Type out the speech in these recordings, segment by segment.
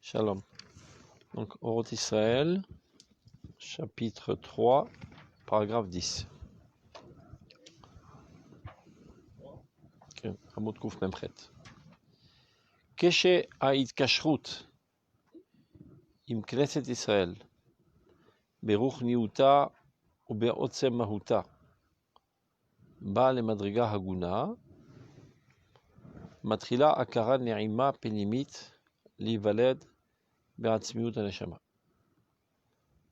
Shalom. Donc, Oroth Israël, chapitre 3, paragraphe 10. Amot Kouf Memchet. Keshe ha'idkashrut im Knesset Israël, beruch niuta ube'otzem mahuta, ba lemadriga haguna, מתחילה הכרה נעימה פנימית להיוולד בעצמיות הנשמה.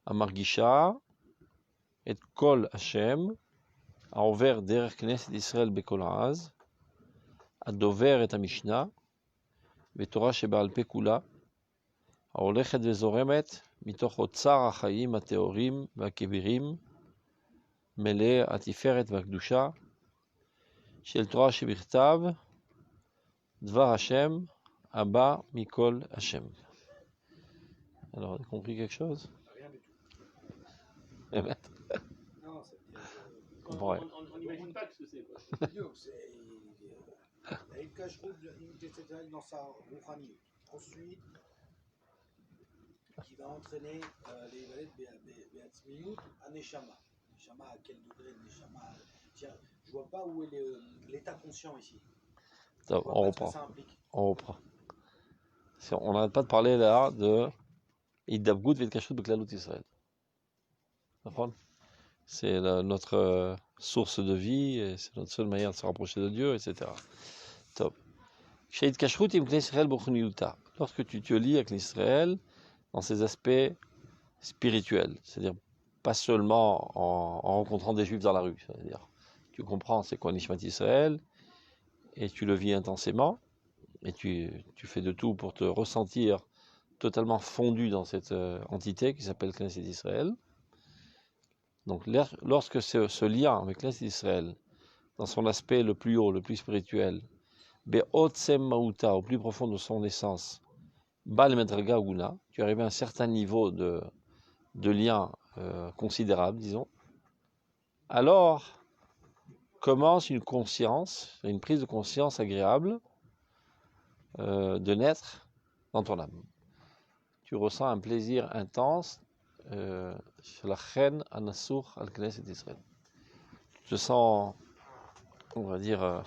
המרגישה את כל השם העובר דרך כנסת ישראל בכל עז, הדובר את המשנה ותורה שבעל פה כולה, ההולכת וזורמת מתוך אוצר החיים הטהורים והכבירים, מלאי התפארת והקדושה של תורה שבכתב, דבר השם הבא מכל השם. Alors, on a compris quelque chose? Rien du tout. Non, On n'imagine pas ce que c'est. Il y a une cache-route dans sa rouhani. Ensuite, qui va entraîner les valets de Beatzmiyut à Neshama. Neshama, à quel degré de Neshama? Tiens, je vois pas où est l'état conscient ici. On reprend. On n'arrête pas de parler là de Idabgout Vedkashrut Beklalut Israël. C'est notre source de vie, et c'est notre seule manière de se rapprocher de Dieu, etc. Top. Lorsque tu te lis avec l'Israël dans ses aspects spirituels, c'est-à-dire pas seulement en rencontrant des Juifs dans la rue, c'est-à-dire tu comprends c'est quoi Nishmat Israël et tu le vis intensément et tu fais de tout pour te ressentir totalement fondu dans cette entité qui s'appelle Knesset Israël. Donc lorsque ce lien avec Knesset Israël, dans son aspect le plus haut, le plus spirituel, Be'otzem Mauta, au plus profond de son essence, Bal Medrega Guna, tu arrives à un certain niveau de lien considérable, disons, alors commence une conscience, une prise de conscience agréable de naître dans ton âme. Tu ressens un plaisir intense chez la Chen Anasur al Knesset Israël. Tu te sens, on va dire,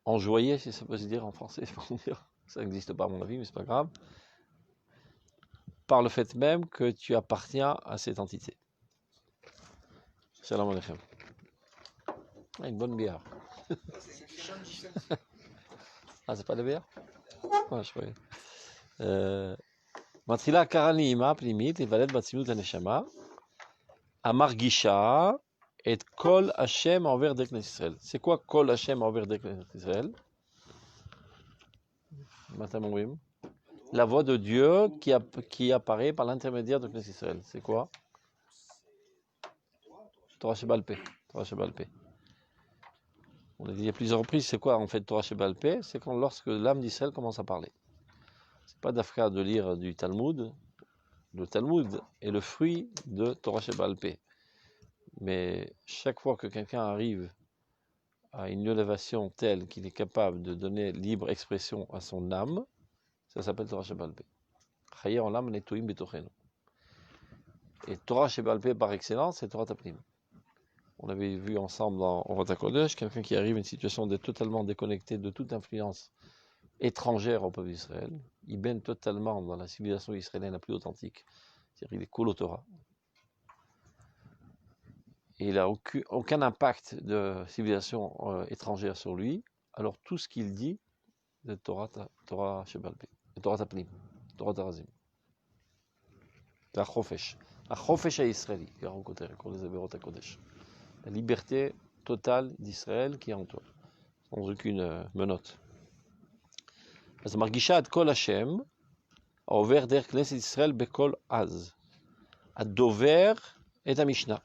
enjoyé, si ça peut se dire en français, ça n'existe pas à mon avis, mais c'est pas grave, par le fait même que tu appartiens à cette entité. Shalom Aleichem. Une bonne bière. Ah, c'est pas de bière? Ah, je croyais. מתחילה הכרה נעימה פנימית להיוולד בעצמיות הנשמה, המרגישה את כל השם העובר דרך כנסת ישראל. C'est quoi כל השם העובר דרך כנסת ישראל? מה אתם אומרים? La voix de Dieu qui apparaît par l'intermédiaire de Knesset Israël. C'est quoi? Torah Sheba'al Peh. Torah Sheba'al Peh. On a dit à plusieurs reprises, c'est quoi en fait Torah Sheba'al Peh? C'est quand lorsque l'âme d'Israël commence à parler. C'est pas d'afka de lire du Talmud. Le Talmud est le fruit de Torah Sheba'al Peh. Mais chaque fois que quelqu'un arrive à une élévation telle qu'il est capable de donner libre expression à son âme, ça s'appelle Torah Sheba'al Peh. Chaye olam netoim betochenu. Et Torah Sheba'al Peh par excellence, c'est Torah Tapnim. On avait vu ensemble dans Oroth HaKodesh, quelqu'un qui arrive à une situation d'être totalement déconnecté de toute influence étrangère au peuple d'Israël. Il baigne totalement dans la civilisation israélienne la plus authentique. C'est-à-dire qu'il est Kol Torah. Et il n'a aucun impact de civilisation étrangère sur lui. Alors tout ce qu'il dit, c'est Torah Sheba'al Peh, Torah Tapnim, Torah Tarazim. C'est Achofesh. Achofesh ha-Israeli, la liberté totale d'Israël qui est en toi, sans aucune menotte. אז מרגישה את כל השם העובר דרך כנסת ישראל בכל עז, הדובר את המשנה.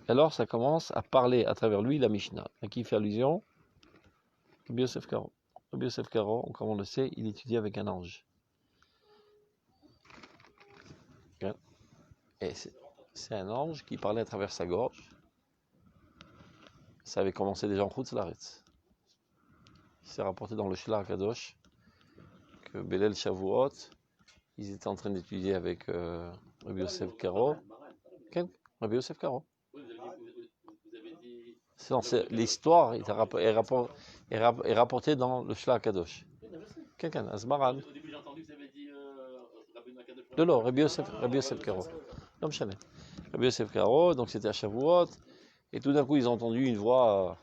Alors ça commence à parler à travers lui la Mishnah, à qui fait allusion Rabbi Yosef Karo. Rabbi Yosef Karo, comme on le sait, il étudie avec un ange. Et c'est un ange qui parlait à travers sa gorge. Ça avait commencé déjà en Chutz La'aretz. Il s'est rapporté dans le Shela HaKadosh que Belel Shavuot, ils étaient en train d'étudier avec Rabbi Yosef Karo. Quel Rabbi Yosef Karo. Oui, vous avez dit. L'histoire est rapportée dans le Shla Kadosh. Oui, non, je sais. Quelqu'un, Azmaran. Au début, j'ai entendu que vous avez dit Rabbi Nakadosh. Non, Rabbi Yosef Karo. Non, Mchane. Rabbi Yosef Karo, donc c'était à Shavuot. Et tout d'un coup, ils ont entendu une voix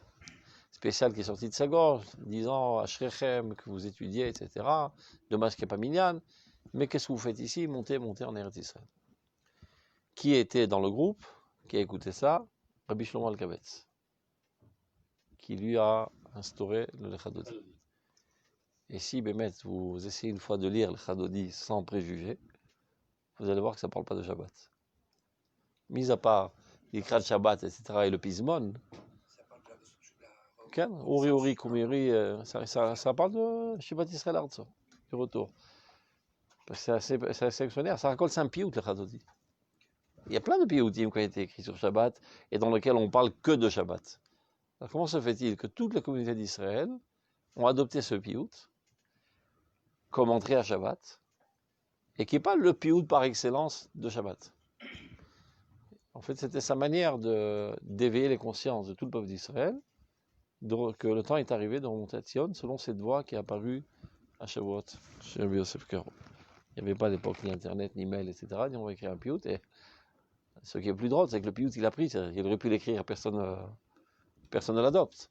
spéciale qui est sortie de sa gorge, disant Ashrechem, que vous étudiez, etc. Dommage qu'il n'y ait pas Minyan. Mais qu'est-ce que vous faites ici? Montez en Eretz Israël. Qui était dans le groupe, qui a écouté ça? Rabbi Shlomo Alkavetz, qui lui a instauré le Lechadodi. Et si, Bémet, vous essayez une fois de lire le Chadodi sans préjugés, vous allez voir que ça ne parle pas de Shabbat. Mis à part l'Ikrat Shabbat, etc., et le Pismon, Uri, Kumiri, ça parle de Shabbat Israël Arzo, du retour. Parce que c'est assez extraordinaire. Ça raconte 5 pioutes, le Chadodi. Il y a plein de pioutים qui ont été écrits sur Shabbat et dans lesquels on parle que de Shabbat. Alors comment se fait-il que toute la communauté d'Israël ont adopté ce piout comme entrée à Shabbat et qui n'est pas le piout par excellence de Shabbat? En fait, c'était sa manière d'éveiller les consciences de tout le peuple d'Israël, que le temps est arrivé de remonter à Tzion selon cette voie qui est apparue à Shavuot, chez Rabbi Yosef Karo. Il n'y avait pas à l'époque ni Internet, ni mail, etc. On va écrire un piout. Et ce qui est plus drôle, c'est que le piout qu'il a pris, il aurait pu l'écrire, personne ne l'adopte.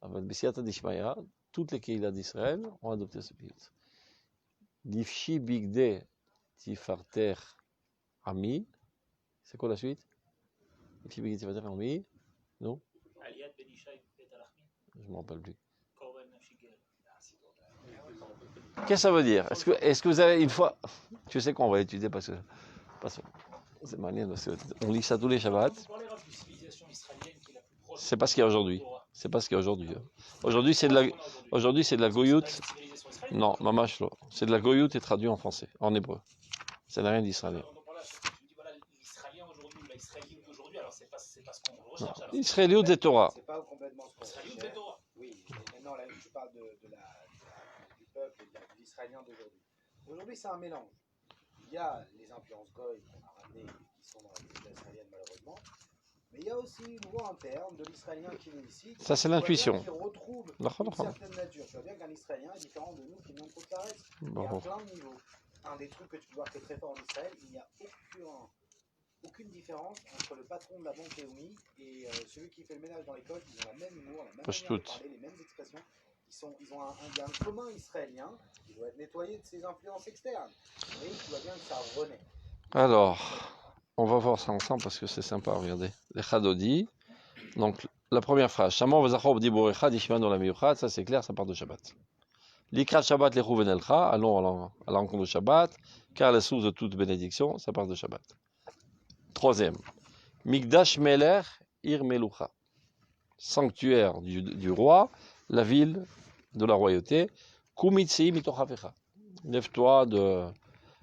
Avec Bessiata d'Ishmaïa, toutes les Keilah d'Israël ont adopté ce piout. Lifshi Bigde Tifarter Ami. C'est quoi la suite? Lifshi Bigde Tifarter Ami. Non? Je ne me rappelle plus. Qu'est-ce que ça veut dire? Est-ce que vous avez une fois... Tu sais qu'on va étudier parce que c'est manière, on lit ça tous les Shabbats. C'est pas ce qu'il y a aujourd'hui. C'est pas ce qu'il y a aujourd'hui. Aujourd'hui, c'est de la goyout. Non, mamashlo. C'est de la goyout et traduit en français, en hébreu. Ça n'a rien d'israélien. Israéliout des Torah. C'est pas complètement ce qu'on cherche. Oui, mais non, là, je parle du peuple et de l'israélien d'aujourd'hui. Aujourd'hui, c'est un mélange. Il y a les influences goy qu'on a ramenées, qui sont dans la culture israélienne malheureusement, mais il y a aussi une voix interne de l'israélien qui est ici. Ça, c'est l'intuition. Qui retrouve une certaine nature. Tu vois bien qu'un israélien est différent de nous qui n'ont pas de caresse. Il y a plein de niveaux. Un des trucs que tu peux voir qui est très fort en Israël, il n'y a aucune différence entre le patron de la banque Leumi et celui qui fait le ménage dans l'école. Ils ont la même humour, la même manière de parler, les mêmes expressions. Il y a un commun israélien qui doit être nettoyé de ses influences externes. Et tu vois bien que ça renaît. Alors, on va voir ça ensemble parce que c'est sympa, regardez. Les Chadodi. Donc, la première phrase. Shamor v'zachob dibur echad yishman dans la miyuchad. Ça, c'est clair, ça part de Shabbat. L'ikrat Shabbat lechuven elcha. Allons à l'encontre de Shabbat. Car la source de toute bénédiction, ça part de Shabbat. Troisième. Mikdash meler ir melucha. Sanctuaire du roi, la ville de la royauté. Kumitsi mitochavecha. Lève-toi de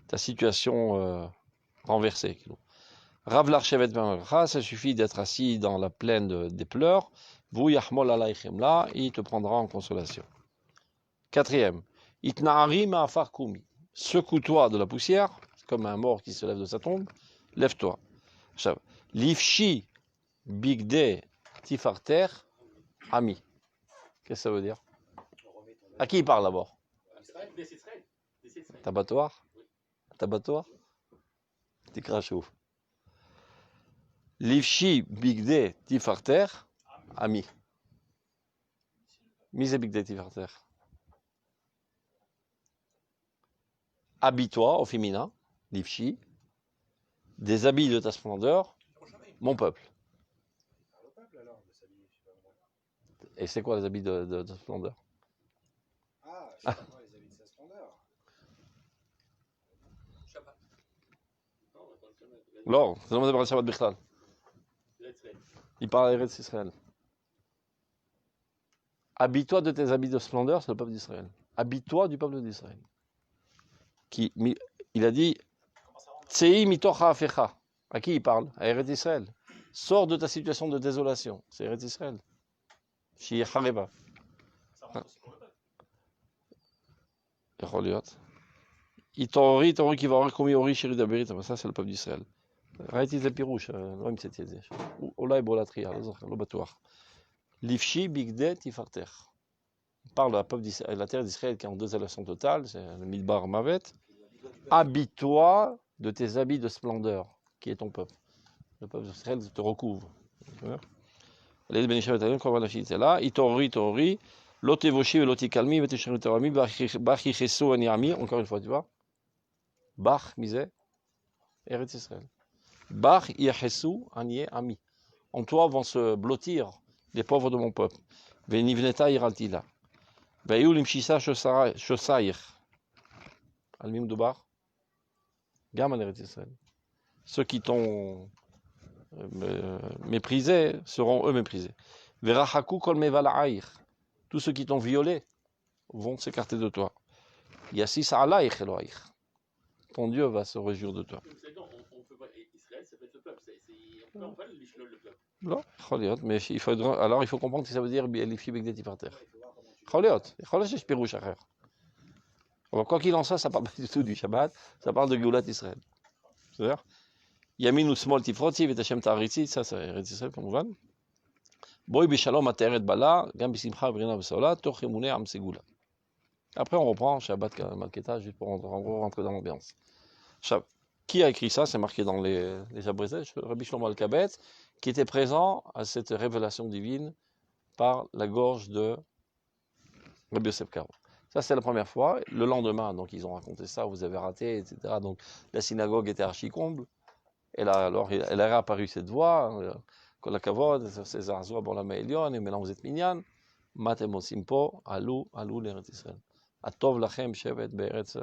ta situation renversée. Rav l'archevet ben, ça suffit d'être assis dans la plaine des pleurs. Vous yahmol alaychem là, il te prendra en consolation. Quatrième. Itna'ari ma'afar kumi. Secoue-toi de la poussière, comme un mort qui se lève de sa tombe. Lève-toi. Lifshi bigde tifarter ami. Qu'est-ce que ça veut dire? À qui il parle d'abord? Tabatoire? Tabatoire? Tikrachou. Lifshi bigde tifarter ami. Mise bigde tifarter. Habille-toi au féminin, Lifshi, des habits de ta splendeur, mon peuple. Et c'est quoi les habits de ta splendeur? C'est quoi les habits de sa splendeur? Shabbat. Non, c'est demandé par le Shabbat Bichlal. Il parle à Eretz Israël. Habille-toi de tes habits de splendeur, c'est le peuple d'Israël. Habille-toi du peuple d'Israël. Il a dit Tsei mitocha afecha. À qui il parle? À Eretz Israël. Sors de ta situation de désolation. C'est Eretz Israël. Shi Hareba. יכול להיות. Itori qui va avoir commis Ori Shiri Daberit, ça c'est le peuple d'Israël. ראיתי זה פירוש, לא המצאתי את זה. אולי בולטריה, לא זוכר, לא בטוח. Livshi Bigde Tifartech. On parle de la terre d'Israël qui est en désolation totale, c'est le Midbar Mavet. Habille-toi de tes habits de splendeur, qui est ton peuple. Le peuple d'Israël te recouvre. Les bénéficiaires italiens, comme la chite, c'est là. Itori, Lotevoshi, Lotikalmi, Vetesharutarami, Bachichesu, Aniami, encore une fois, tu vois. Bach, misé, Eretz Israël. Bach, Yachesu, Anie, Ami. En toi vont se blottir les pauvres de mon peuple. Venivneta iraltila. Veyu limshisa shosair. Almim dubar. Gam Eretz Israël. Ceux qui t'ont méprisé seront eux méprisés. Verachaku kol mevala'air. Tous ceux qui t'ont violé vont s'écarter de toi. Yassis alaich eloaich. Ton Dieu va se réjouir de toi. On peut pas, Israël, ça peut être le peuple. On peut pas le peuple. Non, mais alors il faut comprendre que ça veut dire Lifi Begdeti par terre. C'est Pirouche Acher. Quoi qu'il en soit, ça parle pas du tout du Shabbat, ça parle de Geulat Israël. C'est-à-dire, Yamin ou Smol Tifroti, Vetachem Taritzi, ça c'est Eretz Israël, כמובן. Boy Bishalom Ateret Bala, Gam Bisimcha Brina Besola, Toch Emune Am Segula. Après, on reprend Shabbat Malketa, juste pour rentrer dans l'ambiance. Qui a écrit ça? C'est marqué dans les abrégés, Rabbi Shlomo Alkabetz, qui était présent à cette révélation divine par la gorge de Rabbi Yosef Karo. Ça, c'est la première fois. Le lendemain, donc, ils ont raconté ça, vous avez raté, etc. Donc, la synagogue était archi-comble. Et là, alors, elle a réapparu cette voix, Kol HaKavod, César Zoa, Bon Lama Elion, et maintenant vous êtes minyan, Matem Osimpo, Alou, l'Eretz Israël. Atov Lachem, Shevet, Be'eretz,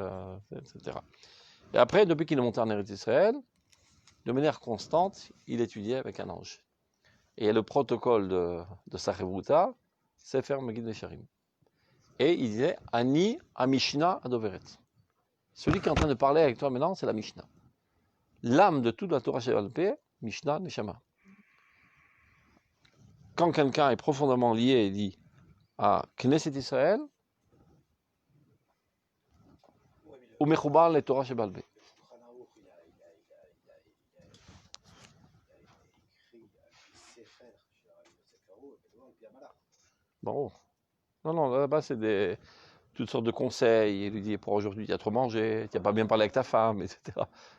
etc. Et après, depuis qu'il est monté en Eretz Israël, de manière constante, il étudiait avec un ange. Et le protocole de Sachévouta, c'est faire Megid Vesharim. Et il disait Ani Amishna Adoveret. Celui qui est en train de parler avec toi maintenant, c'est la Mishnah. L'âme de toute la Torah Sheval Peh, Mishnah Neshama. Quand quelqu'un est profondément lié et dit à Knesset Israël, ou Mechoubar le Torah Sheval Peh. Bon. Non, là-bas, c'est toutes sortes de conseils. Il lui dit, pour aujourd'hui, tu as trop mangé, tu n'as pas bien parlé avec ta femme, etc.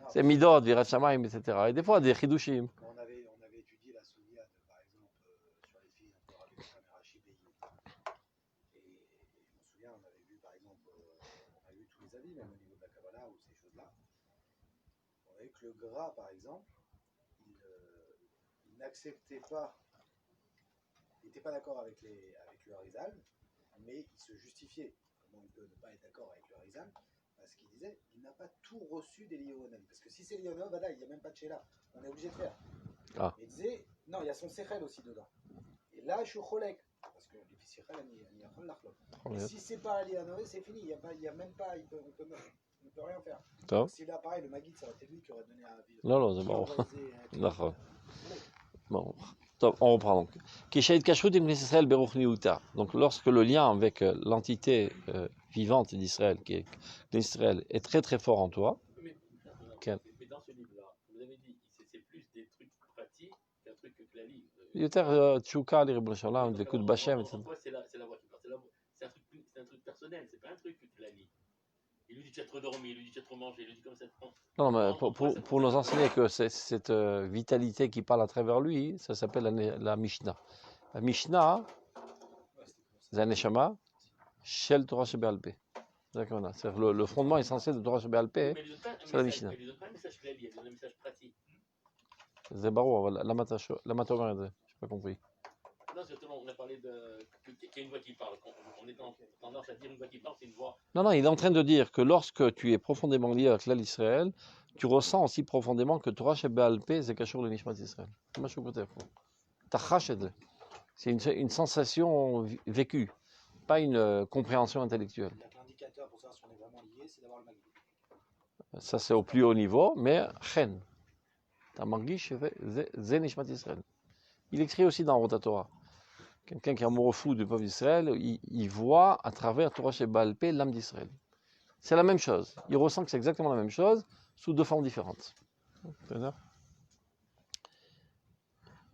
C'est Midot, Virat Shamaim, etc. Et des fois, des Chidushim. On avait étudié la Souliade, par exemple, sur les filles de Rabbi Yochanan et Rashi Beyi. Et je me souviens, on avait vu, par exemple, on a vu tous les avis, même au niveau de la Kabbalah ou ces choses-là. On a vu que le gras, par exemple, il n'acceptait pas, il n'était pas d'accord avec le Harizal, mais il se justifiait. Comment il peut ne pas être d'accord avec le Harizal? Parce qu'il disait, il n'a pas tout reçu des Lionem. Parce que si c'est Lionem, il n'y a même pas de Sheila. On est obligé de faire. Ah. Il disait, non, il y a son Sechel aussi dedans. Et là, je suis Cholek. Parce que les Sechel, il y a un Lachlop. Et si c'est pas Alianové, c'est fini. Il n'y a même pas, on ne peut rien faire. Donc, si là, pareil, le Maguide, ça aurait été lui qui aurait donné un vivre. Non, c'est bon. Bon. On reprend donc. Donc lorsque le lien avec l'entité vivante d'Israël, qui est d'Israël, est très très fort en toi. Mais dans ce livre-là, vous avez dit c'est plus des trucs pratiques qu'un truc clavier. Tchouka, les Rebbe des coups de Bachem, etc. C'est la voix qui parle. C'est un truc personnel, c'est pas un truc clavier. Il lui dit tu as trop dormi, il lui dit tu as trop mangé, il lui dit comme ça. Non, mais pour nous enseigner que cette vitalité qui parle à travers lui, ça s'appelle la Mishnah. La Mishnah, c'est un Neshama, Shel Torah Sheba'al Peh. C'est-à-dire le fondement essentiel de Torah Sheba'al Peh, c'est la Mishnah. Mais il ne donne pas un message clavier, il donne un message pratique. C'est barou, la matomer, je n'ai pas compris. Non, c'est on a parlé qu'il y a une voix qui parle. On est tendance à dire une voix qui parle, c'est une voix. Non, il est en train de dire que lorsque tu es profondément lié avec l'Al Israël, tu ressens aussi profondément que Torah Sheba'al Peh, c'est Kashur le Nishmat Israël. C'est une sensation vécue, pas une compréhension intellectuelle. L'indicateur pour savoir si on est vraiment lié, c'est d'avoir le Maguide. Ça, c'est au plus haut niveau, mais Chen. Ta Margish, c'est Nishmat Israël. Il écrit aussi dans Rotatora. Quelqu'un qui est amoureux fou du peuple d'Israël, il voit à travers Torah Sheba'al Peh l'âme d'Israël. c'est la même chose. Il ressent que c'est exactement la même chose, sous deux formes différentes.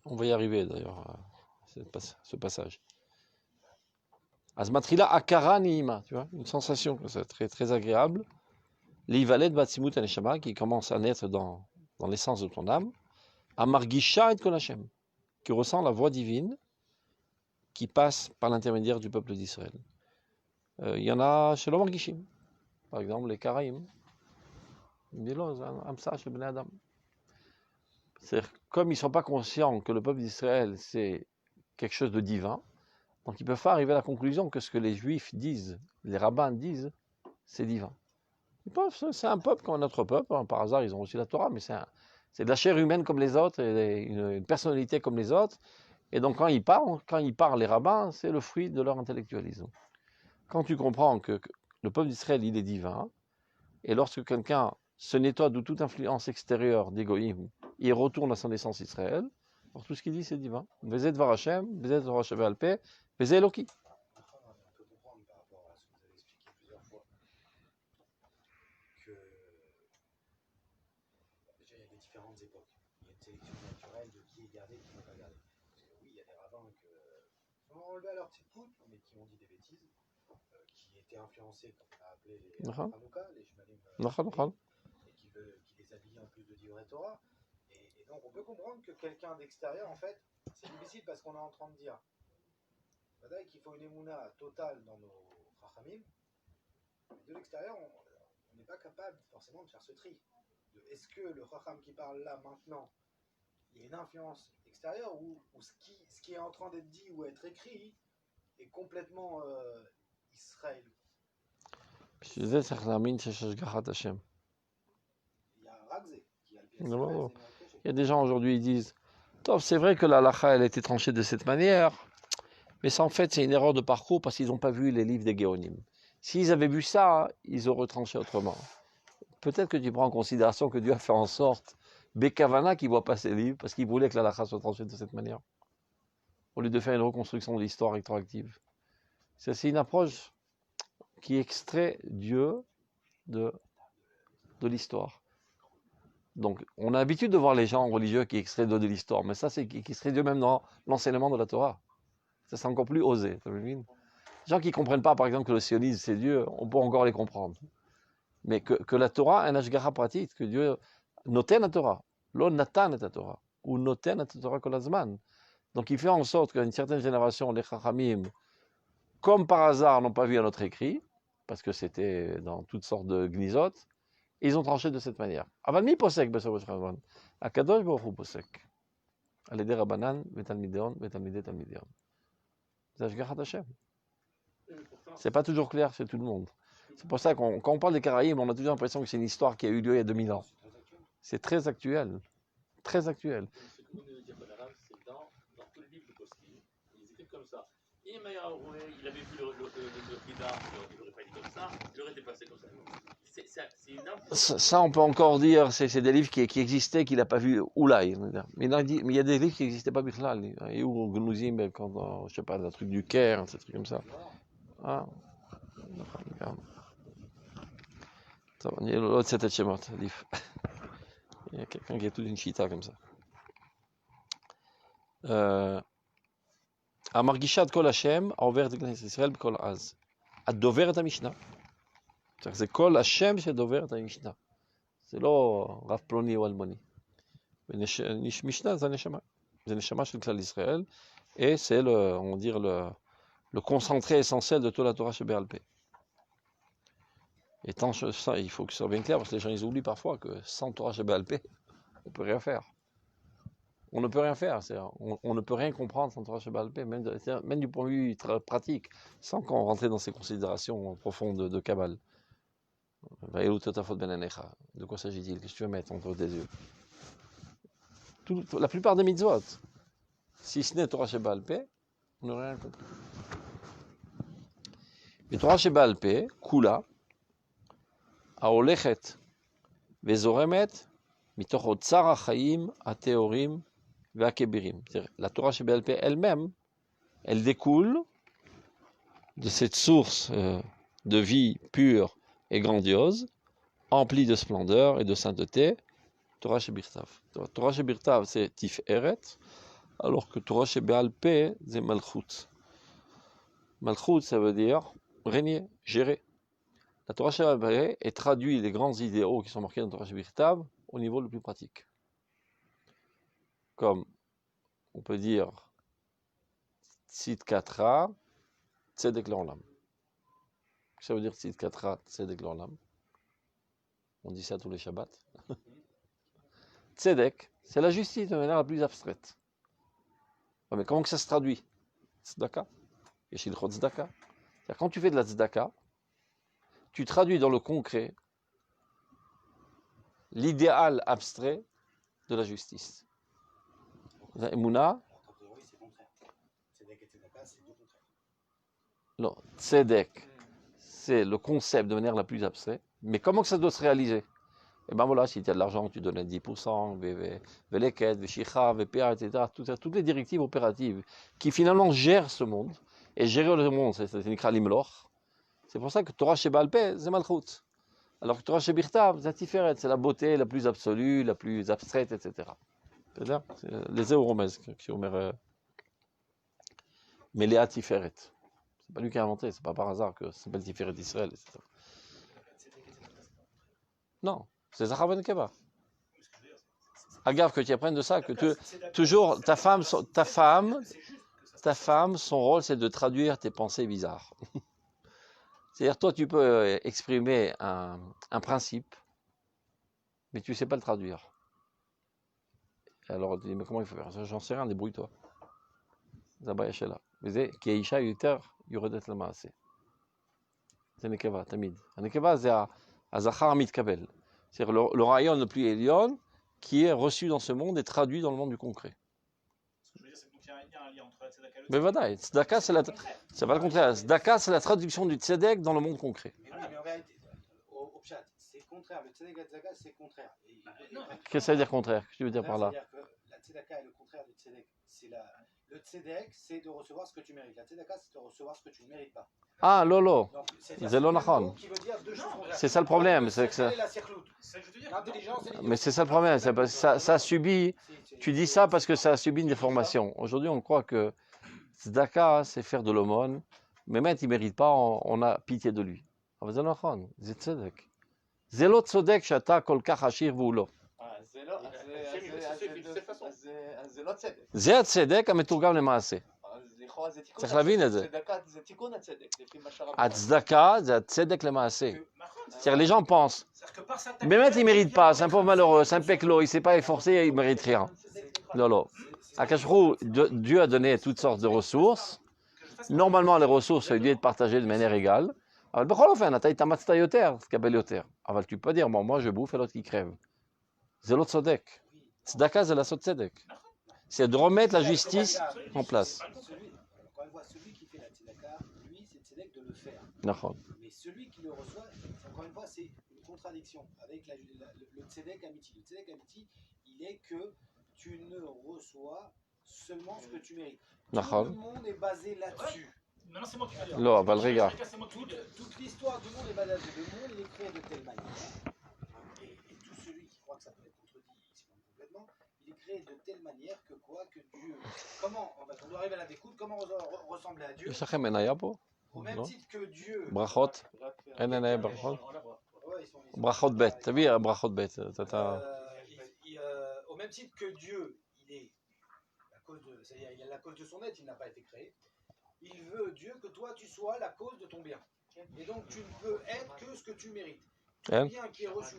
On va y arriver d'ailleurs, à ce passage. Azmatrila akara niima, tu vois, une sensation très, très agréable. L'Ivalet Batsimut Aneshama, qui commence à naître dans l'essence de ton âme. Amargisha et Kolachem, qui ressent la voix divine qui passe par l'intermédiaire du peuple d'Israël. Il y en a chez l'Omargishim, par exemple les Karaïm. C'est-à-dire, comme ils ne sont pas conscients que le peuple d'Israël c'est quelque chose de divin, donc ils ne peuvent pas arriver à la conclusion que ce que les Juifs disent, les rabbins disent, c'est divin. C'est un peuple comme un autre peuple, hein, par hasard ils ont reçu la Torah, mais c'est de la chair humaine comme les autres, et une personnalité comme les autres, et donc quand ils parlent les rabbins, c'est le fruit de leur intellectualisme. Quand tu comprends que le peuple d'Israël il est divin, et lorsque quelqu'un se nettoie de toute influence extérieure d'égoïsme, il retourne à son essence Israël, alors tout ce qu'il dit c'est divin. Vezet var Hashem, vezet var Hashem alpe, vezet Eloki. On peut comprendre par rapport à ce que vous avez expliqué plusieurs fois que déjà il y a des différentes époques. Il y a une sélection naturelle de qui est gardé et qui n'est pas gardé. Parce que oui, il y a des rabbins qui ont enlevé à leur petite poutre, mais qui ont dit des bêtises, qui étaient influencés, comme on a appelé les Hanouka, les Shmalim, et qui les habillaient en plus de Divrei Torah. Et donc on peut comprendre que quelqu'un d'extérieur, en fait, c'est difficile parce qu'on est en train de dire qu'il faut une émouna totale dans nos Chachamim, mais de l'extérieur, on n'est pas capable forcément de faire ce tri. Est-ce que le Chacham qui parle là maintenant, il y a une influence extérieure ou ce qui est en train d'être dit ou être écrit est complètement Israël? Il y a Ragzé qui a le pied. Il y a des gens aujourd'hui qui disent c'est vrai que la halakha elle a été tranchée de cette manière, mais ça en fait c'est une erreur de parcours parce qu'ils n'ont pas vu les livres des Géonim. S'ils avaient vu ça, ils auraient tranché autrement. Peut-être que tu prends en considération que Dieu a fait en sorte Bekavana qui ne voit pas ces livres parce qu'il voulait que la halakha soit tranchée de cette manière, au lieu de faire une reconstruction de l'histoire rétroactive. C'est une approche qui extrait Dieu de l'histoire. Donc, on a l'habitude de voir les gens religieux qui extraient Dieu de l'histoire, mais ça, c'est qui extraient Dieu même dans l'enseignement de la Torah. Ça, c'est encore plus osé. Les gens qui ne comprennent pas, par exemple, que le sionisme, c'est Dieu, on peut encore les comprendre. Mais que la Torah est un ashgara pratique, que Dieu noten la Torah, lo natan et la Torah, ou noten la Torah kolazman. Donc, il fait en sorte qu'à une certaine génération, les chachamim, comme par hasard, n'ont pas vu un autre écrit, parce que c'était dans toutes sortes de gnisotes, ils ont tranché de cette manière. Aval mi posek besov shravan. Akadosh baruch hu posek. Al yedei Rabbanan vetalmideon vetalmidei talmideon. C'est Ashgachat Hashem. C'est pas toujours clair chez tout le monde. C'est pour ça quand on parle des Caraïbes, on a toujours l'impression que c'est une histoire qui a eu lieu il y a 2000 ans. C'est très actuel. Très actuel. Ce que vous venez de dire, Madame, c'est dans tous les livres de Poskim. Ils écrivent comme ça. Et Maya Roué, il avait vu le Rida, il n'aurait pas dit comme ça, il aurait été passé comme ça. C'est une ça, on peut encore dire, c'est des livres qui existaient, qu'il n'a pas vu Oulaï. Mais il y a des livres qui n'existaient pas Bichlal. Et où Gnouzim, quand, je sais pas, un truc du Caire, ces trucs comme ça. Ah. Regarde. Il y a l'autre, c'était Shemot, livre. Il y a quelqu'un qui a toute une chita comme ça. Amargishat kol Hashem, envers Israël, kol az. Adover et Mishnah. C'est kol Hashem shedover et Mishnah. C'est לא רב פלוני או אלמוני. משנה זה נשמה. זה נשמה של כלל ישראל, et c'est on va dire le concentré essentiel de toute la Torah שבעל פה. Et tant ça, il faut que ce soit bien clair, parce que les gens ils oublient parfois que sans Torah שבעל פה, on ne peut rien faire. On ne peut rien faire, on ne peut rien comprendre sans Torah שבעל פה, même du point de vue pratique, sans qu'on rentre dans ces considérations profondes de Kabbale. De quoi s'agit-il? Qu'est-ce que tu veux mettre entre tes yeux? La plupart des mitzvot, si ce n'est Torah Sheba'al Peh, on n'a rien compris. Et Torah Sheba'al Peh, Kula, Aolechet, Vezoremet, Mitoch Otzar HaChaim, HaTeorim, VeHaKebirim. La Torah Sheba'al Peh elle-même, elle découle de cette source de vie pure et grandiose, emplie de splendeur et de sainteté. Torah Shebirtav. Torah Shebirtav, c'est Tiferet, alors que Torah Shebe'al Peh, c'est Malchut. Malchut, ça veut dire régner, gérer. La Torah Shebe'al Peh est traduit les grands idéaux qui sont marqués dans Torah Shebirtav au niveau le plus pratique. Comme on peut dire Tzidkatra, Tzedek L'Olam. Ça veut dire Tzidkatra, Tzedek L'Olam. On dit ça tous les Shabbats. Tzedek, c'est la justice de manière la plus abstraite. Mais comment que ça se traduit? Tzedaka. Yeshilchot Tzedaka. C'est-à-dire quand tu fais de la Tzedaka, tu traduis dans le concret l'idéal abstrait de la justice. Emouna. Non, Tzedek, c'est le concept de manière la plus abstraite. Mais comment que ça doit se réaliser? Et bien voilà, si tu as de l'argent, tu donnes 10%, Veleket, Veshicha, VPA, etc. Toutes les directives opératives qui finalement gèrent ce monde. Et gérer le monde, c'est Nikra Limloch. C'est pour ça que Torah Shebe'al Peh, c'est Malchut. Alors que Torah Shebirtav, c'est Tiferet, c'est la beauté la plus absolue, la plus abstraite, etc. C'est-à-dire, les Euromès qui ont mais Léa Tiferet. C'est pas lui qui a inventé, c'est pas par hasard que ça s'appelle Tiferet d'Israël, etc. Non, c'est Zachar ben Nekeva. Agave, que tu apprennes de ça, que toujours ta femme, son rôle, c'est de traduire tes pensées bizarres. C'est-à-dire, toi, tu peux exprimer un principe, mais tu ne sais pas le traduire. Alors, tu dis, mais comment il faut faire? J'en sais rien, débrouille-toi. Zabaya Shela. Vous savez, Keisha Yuter, Yuredet la Maase. C'est Nekeva, Tamid. Nekeva, c'est Azachar Mitkabel. C'est-à-dire le rayon le plus élion qui est reçu dans ce monde et traduit dans le monde du concret. Ce que je veux dire, c'est qu'il y a un lien entre la tzedaka et le Mais voilà, tzedaka, c'est pas le contraire. Tzedaka, c'est la traduction du tzedek dans le monde concret. Mais oui, mais en réalité, au pshat, c'est contraire. Le tzedek et la tzedaka, c'est contraire. Qu'est-ce que ça veut dire contraire? Qu'est-ce que tu veux dire par là? C'est-à-dire que la tzedaka est le contraire du tzedek. Le tzedek, c'est de recevoir ce que tu mérites. La tzedaka, c'est de recevoir ce que tu ne mérites pas. Ah, lolo. Donc, C'est l'onachon. C'est ça le problème. C'est que ça... Mais c'est ça le problème. Ça a subi. Tu dis ça parce que ça a subi une déformation. Aujourd'hui, on croit que tzedaka, c'est faire de l'aumône. Mais même, il ne mérite pas, on a pitié de lui. C'est l'onachon. C'est tzedek. C'est l'autre tzedek, shata kol kach ashir v'ulo. זה הצדק המתורגם למעשה. צריך להבין את זה. הצדקה זה הצדק למעשה. C'est-à-dire les gens pensent, mais maintenant il ne mérite pas, c'est un pauvre malheureux, c'est un peclo, il ne s'est pas efforcé, il ne mérite rien. Non, non. À Kashrou, Dieu a donné toutes sortes de ressources. Normalement, les ressources, il doit être partagées de manière égale. Alors, בכל אופן, אתה התאמצת יותר, תקבל יותר. אבל tu peux dire, bon, moi je bouffe et l'autre qui crève. זה לא צודק. Tzedaka, c'est la sot tzedek. C'est de remettre la justice en place. Quand on voit celui qui fait la tzedaka, lui, c'est tzedek de le faire. Mais celui qui le reçoit, encore une fois, c'est une contradiction avec le tzedek amiti. Le tzedek amiti, il est que tu ne reçois seulement ce que tu mérites. Tout le monde est basé là-dessus. Maintenant, c'est moi qui vais dire. Non, Valriga. Toute l'histoire du monde est basée là-dessus. Le monde, il est créé de telle manière. Et tout celui qui croit que ça peut être complètement, il est créé de telle manière que quoi, que Dieu. Comment on doit arriver à la découte, comment ressembler à Dieu? Au même titre que Dieu. Brachot. Brachot. Brachot bet. T'as vu Brachot bet? Au même titre que Dieu, il est c'est-à-dire il a la cause de son être, il n'a pas été créé. Il veut Dieu que toi tu sois la cause de ton bien. Et donc tu ne peux être que ce que tu mérites. Tout bien qui est reçu,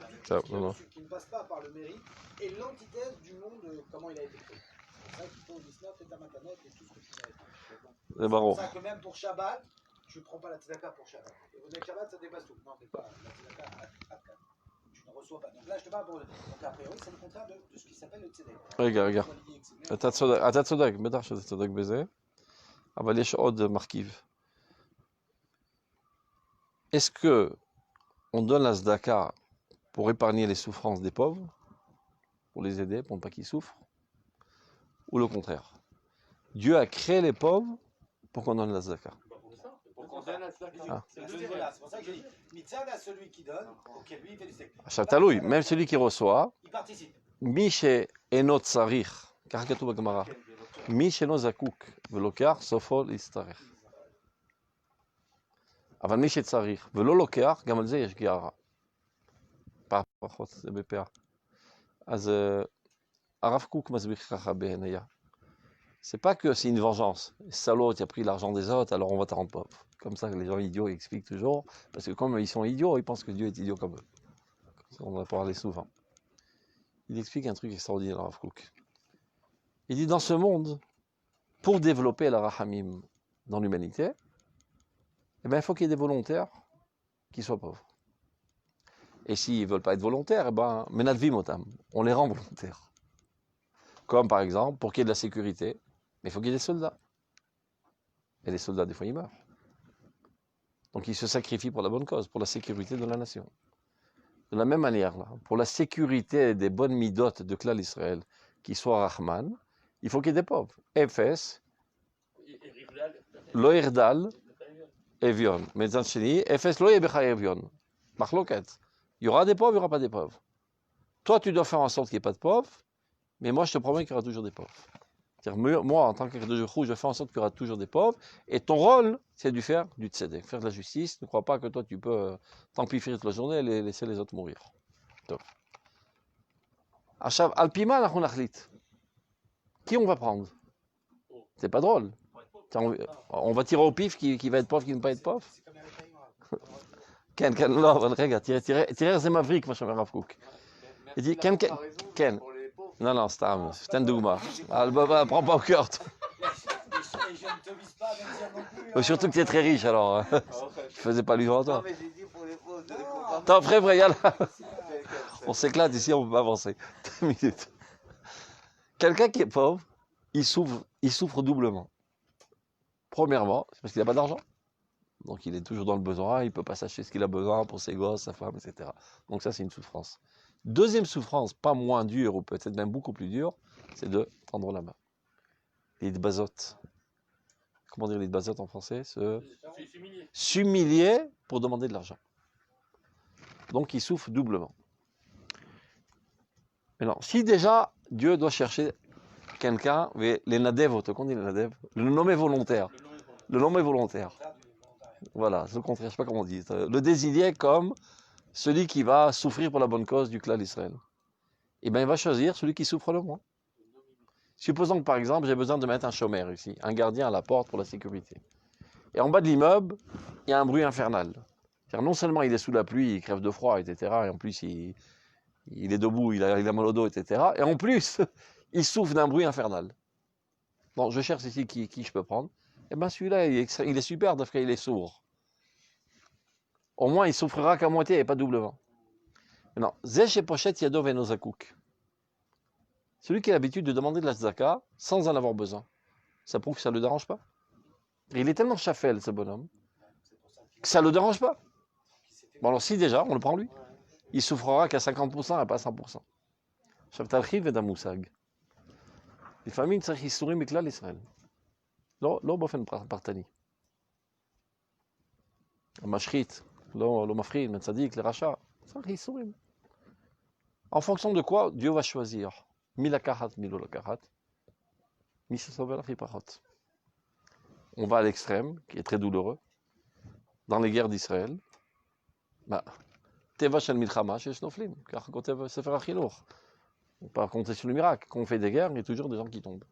qui ne passe pas par le mérite, est l'antithèse du monde, comment il a été créé. C'est ça qu'il faut l'islam, et ta matanot et tout ce que tu mérites. C'est pour ça que même pour Shabbat, tu ne prends pas la tzedaka pour Shabbat. Et vous dites Shabbat, ça dépasse tout. Non, c'est pas la tzedaka à tu ne reçois pas. Donc là, je te parle pour. Donc a priori, c'est le contraire de ce qui s'appelle le tzedek. רגע. אתה צודק, בטח שאתה צודק בזה, אבל יש עוד מרכיב. Est-ce que on donne la tzedaka pour épargner les souffrances des pauvres, pour les aider, pour ne pas qu'ils souffrent, ou le contraire? Dieu a créé les pauvres pour qu'on donne la tzedaka. Ah. C'est le deuxième, voilà, c'est pour ça que j'ai dit, Mitzad à celui qui donne, ok, lui il fait du sacrifice. עכשיו תלוי, même celui qui reçoit, Il participe. מי שאינו צריך, ככה כתוב בגמרא, מי שאינו זקוק ולוקח, סופו להצטרך. אבל מי שצריך ולא לוקח, גם על זה יש גערה. פחות, זה בפאה. אז הרב קוק מסביר ככה בהניה. C'est pas que c'est une vengeance. Salaud, tu as pris l'argent des autres, alors on va te rendre pauvre. Comme ça, les gens idiots expliquent toujours. Parce que comme ils sont idiots, ils pensent que Dieu est idiot comme eux. On en a parlé souvent. Il explique un truc extraordinaire, Rav Kook. Il dit, dans ce monde, pour développer la rahamim dans l'humanité, eh ben, il faut qu'il y ait des volontaires qui soient pauvres. Et s'ils ne veulent pas être volontaires, eh ben, menadvim otam, on les rend volontaires. Comme par exemple, pour qu'il y ait de la sécurité, mais il faut qu'il y ait des soldats. Et les soldats, des fois, ils meurent. Donc ils se sacrifient pour la bonne cause, pour la sécurité de la nation. De la même manière, là, pour la sécurité des bonnes midotes de Klal Israël, qui soient Rahman, il faut qu'il y ait des pauvres. Ephes, Lo Irdal, Evion. Metzat Sheni, Ephes Lo Yebecha Evion. Machloket. Il y aura des pauvres, il n'y aura pas des pauvres. Toi, tu dois faire en sorte qu'il n'y ait pas de pauvres, mais moi, je te promets qu'il y aura toujours des pauvres. C'est-à-dire, moi, en tant qu'acteur de Jehou, je fais en sorte qu'il y aura toujours des pauvres, et ton rôle, c'est de faire du tzedek, faire de la justice. Ne crois pas que toi, tu peux t'amplifier toute la journée et laisser les autres mourir. Donc. Achav, Alpima, qui on va prendre? C'est pas drôle. On va tirer au pif qui va être pauvre, qui ne va pas être pauvre. Ken, non, regarde, tirer c'est maverick, moi je suis Rav Kook. Il dit, Ken. Non, c'est un douma. Prends pas au cœur. Surtout que tu es très riche, alors. Je faisais pas lui grand temps. Attends, frère, regarde. On s'éclate ici, on peut pas avancer. 2 minutes. Quelqu'un qui est pauvre, il souffre doublement. Premièrement, c'est parce qu'il n'a pas d'argent. Donc il est toujours dans le besoin, il ne peut pas s'acheter ce qu'il a besoin pour ses gosses, sa femme, etc. Donc ça, c'est une souffrance. Deuxième souffrance, pas moins dure, ou peut-être même beaucoup plus dure, c'est de tendre la main. L'idbazot. Comment dire l'idbazot en français? S'humilier pour demander de l'argent. Donc il souffre doublement. Maintenant, si déjà Dieu doit chercher quelqu'un, les nadev, qu'on dit les nadev, le nommé volontaire. Le nommé volontaire. Voilà, c'est le contraire, je ne sais pas comment on dit. Le désigner comme celui qui va souffrir pour la bonne cause du Klal Israël. Eh bien, il va choisir celui qui souffre le moins. Supposons que, par exemple, j'ai besoin de mettre un chômeur ici, un gardien à la porte pour la sécurité. Et en bas de l'immeuble, il y a un bruit infernal. C'est-à-dire, non seulement il est sous la pluie, il crève de froid, etc., et en plus, il est debout, il a mal au dos, etc., et en plus, il souffre d'un bruit infernal. Bon, je cherche ici qui je peux prendre. Eh bien, celui-là, il est super parce qu'il est sourd. Au moins, il souffrira qu'à moitié et pas doublement. Maintenant, Zech et Pochette Yadov et Nozakouk. Celui qui a l'habitude de demander de la tzaka sans en avoir besoin. Ça prouve que ça ne le dérange pas. Et il est tellement chafel, ce bonhomme, que ça ne le dérange pas. Bon, alors si déjà, on le prend lui. Il souffrira qu'à 50% et pas à 100%. Shavtalchiv et Damousag. Les familles צריכים ייסורים מכלל ישראל. לא באופן פרטני. המשחית, לא מפחיד, מצדיק, לרשע. צריך ייסורים. En fonction de quoi Dieu va choisir. Mi lakahat, mi lo lakahat. Mi se sauve la fipachot. On va à l'extrême, qui est très douloureux. Dans les guerres d'Israël, Teva shel milchama sheyesh noflim. Car kotev sefer HaChinuch. On ne peut pas compter sur le miracle. Quand on fait des guerres, il y a toujours des gens qui tombent.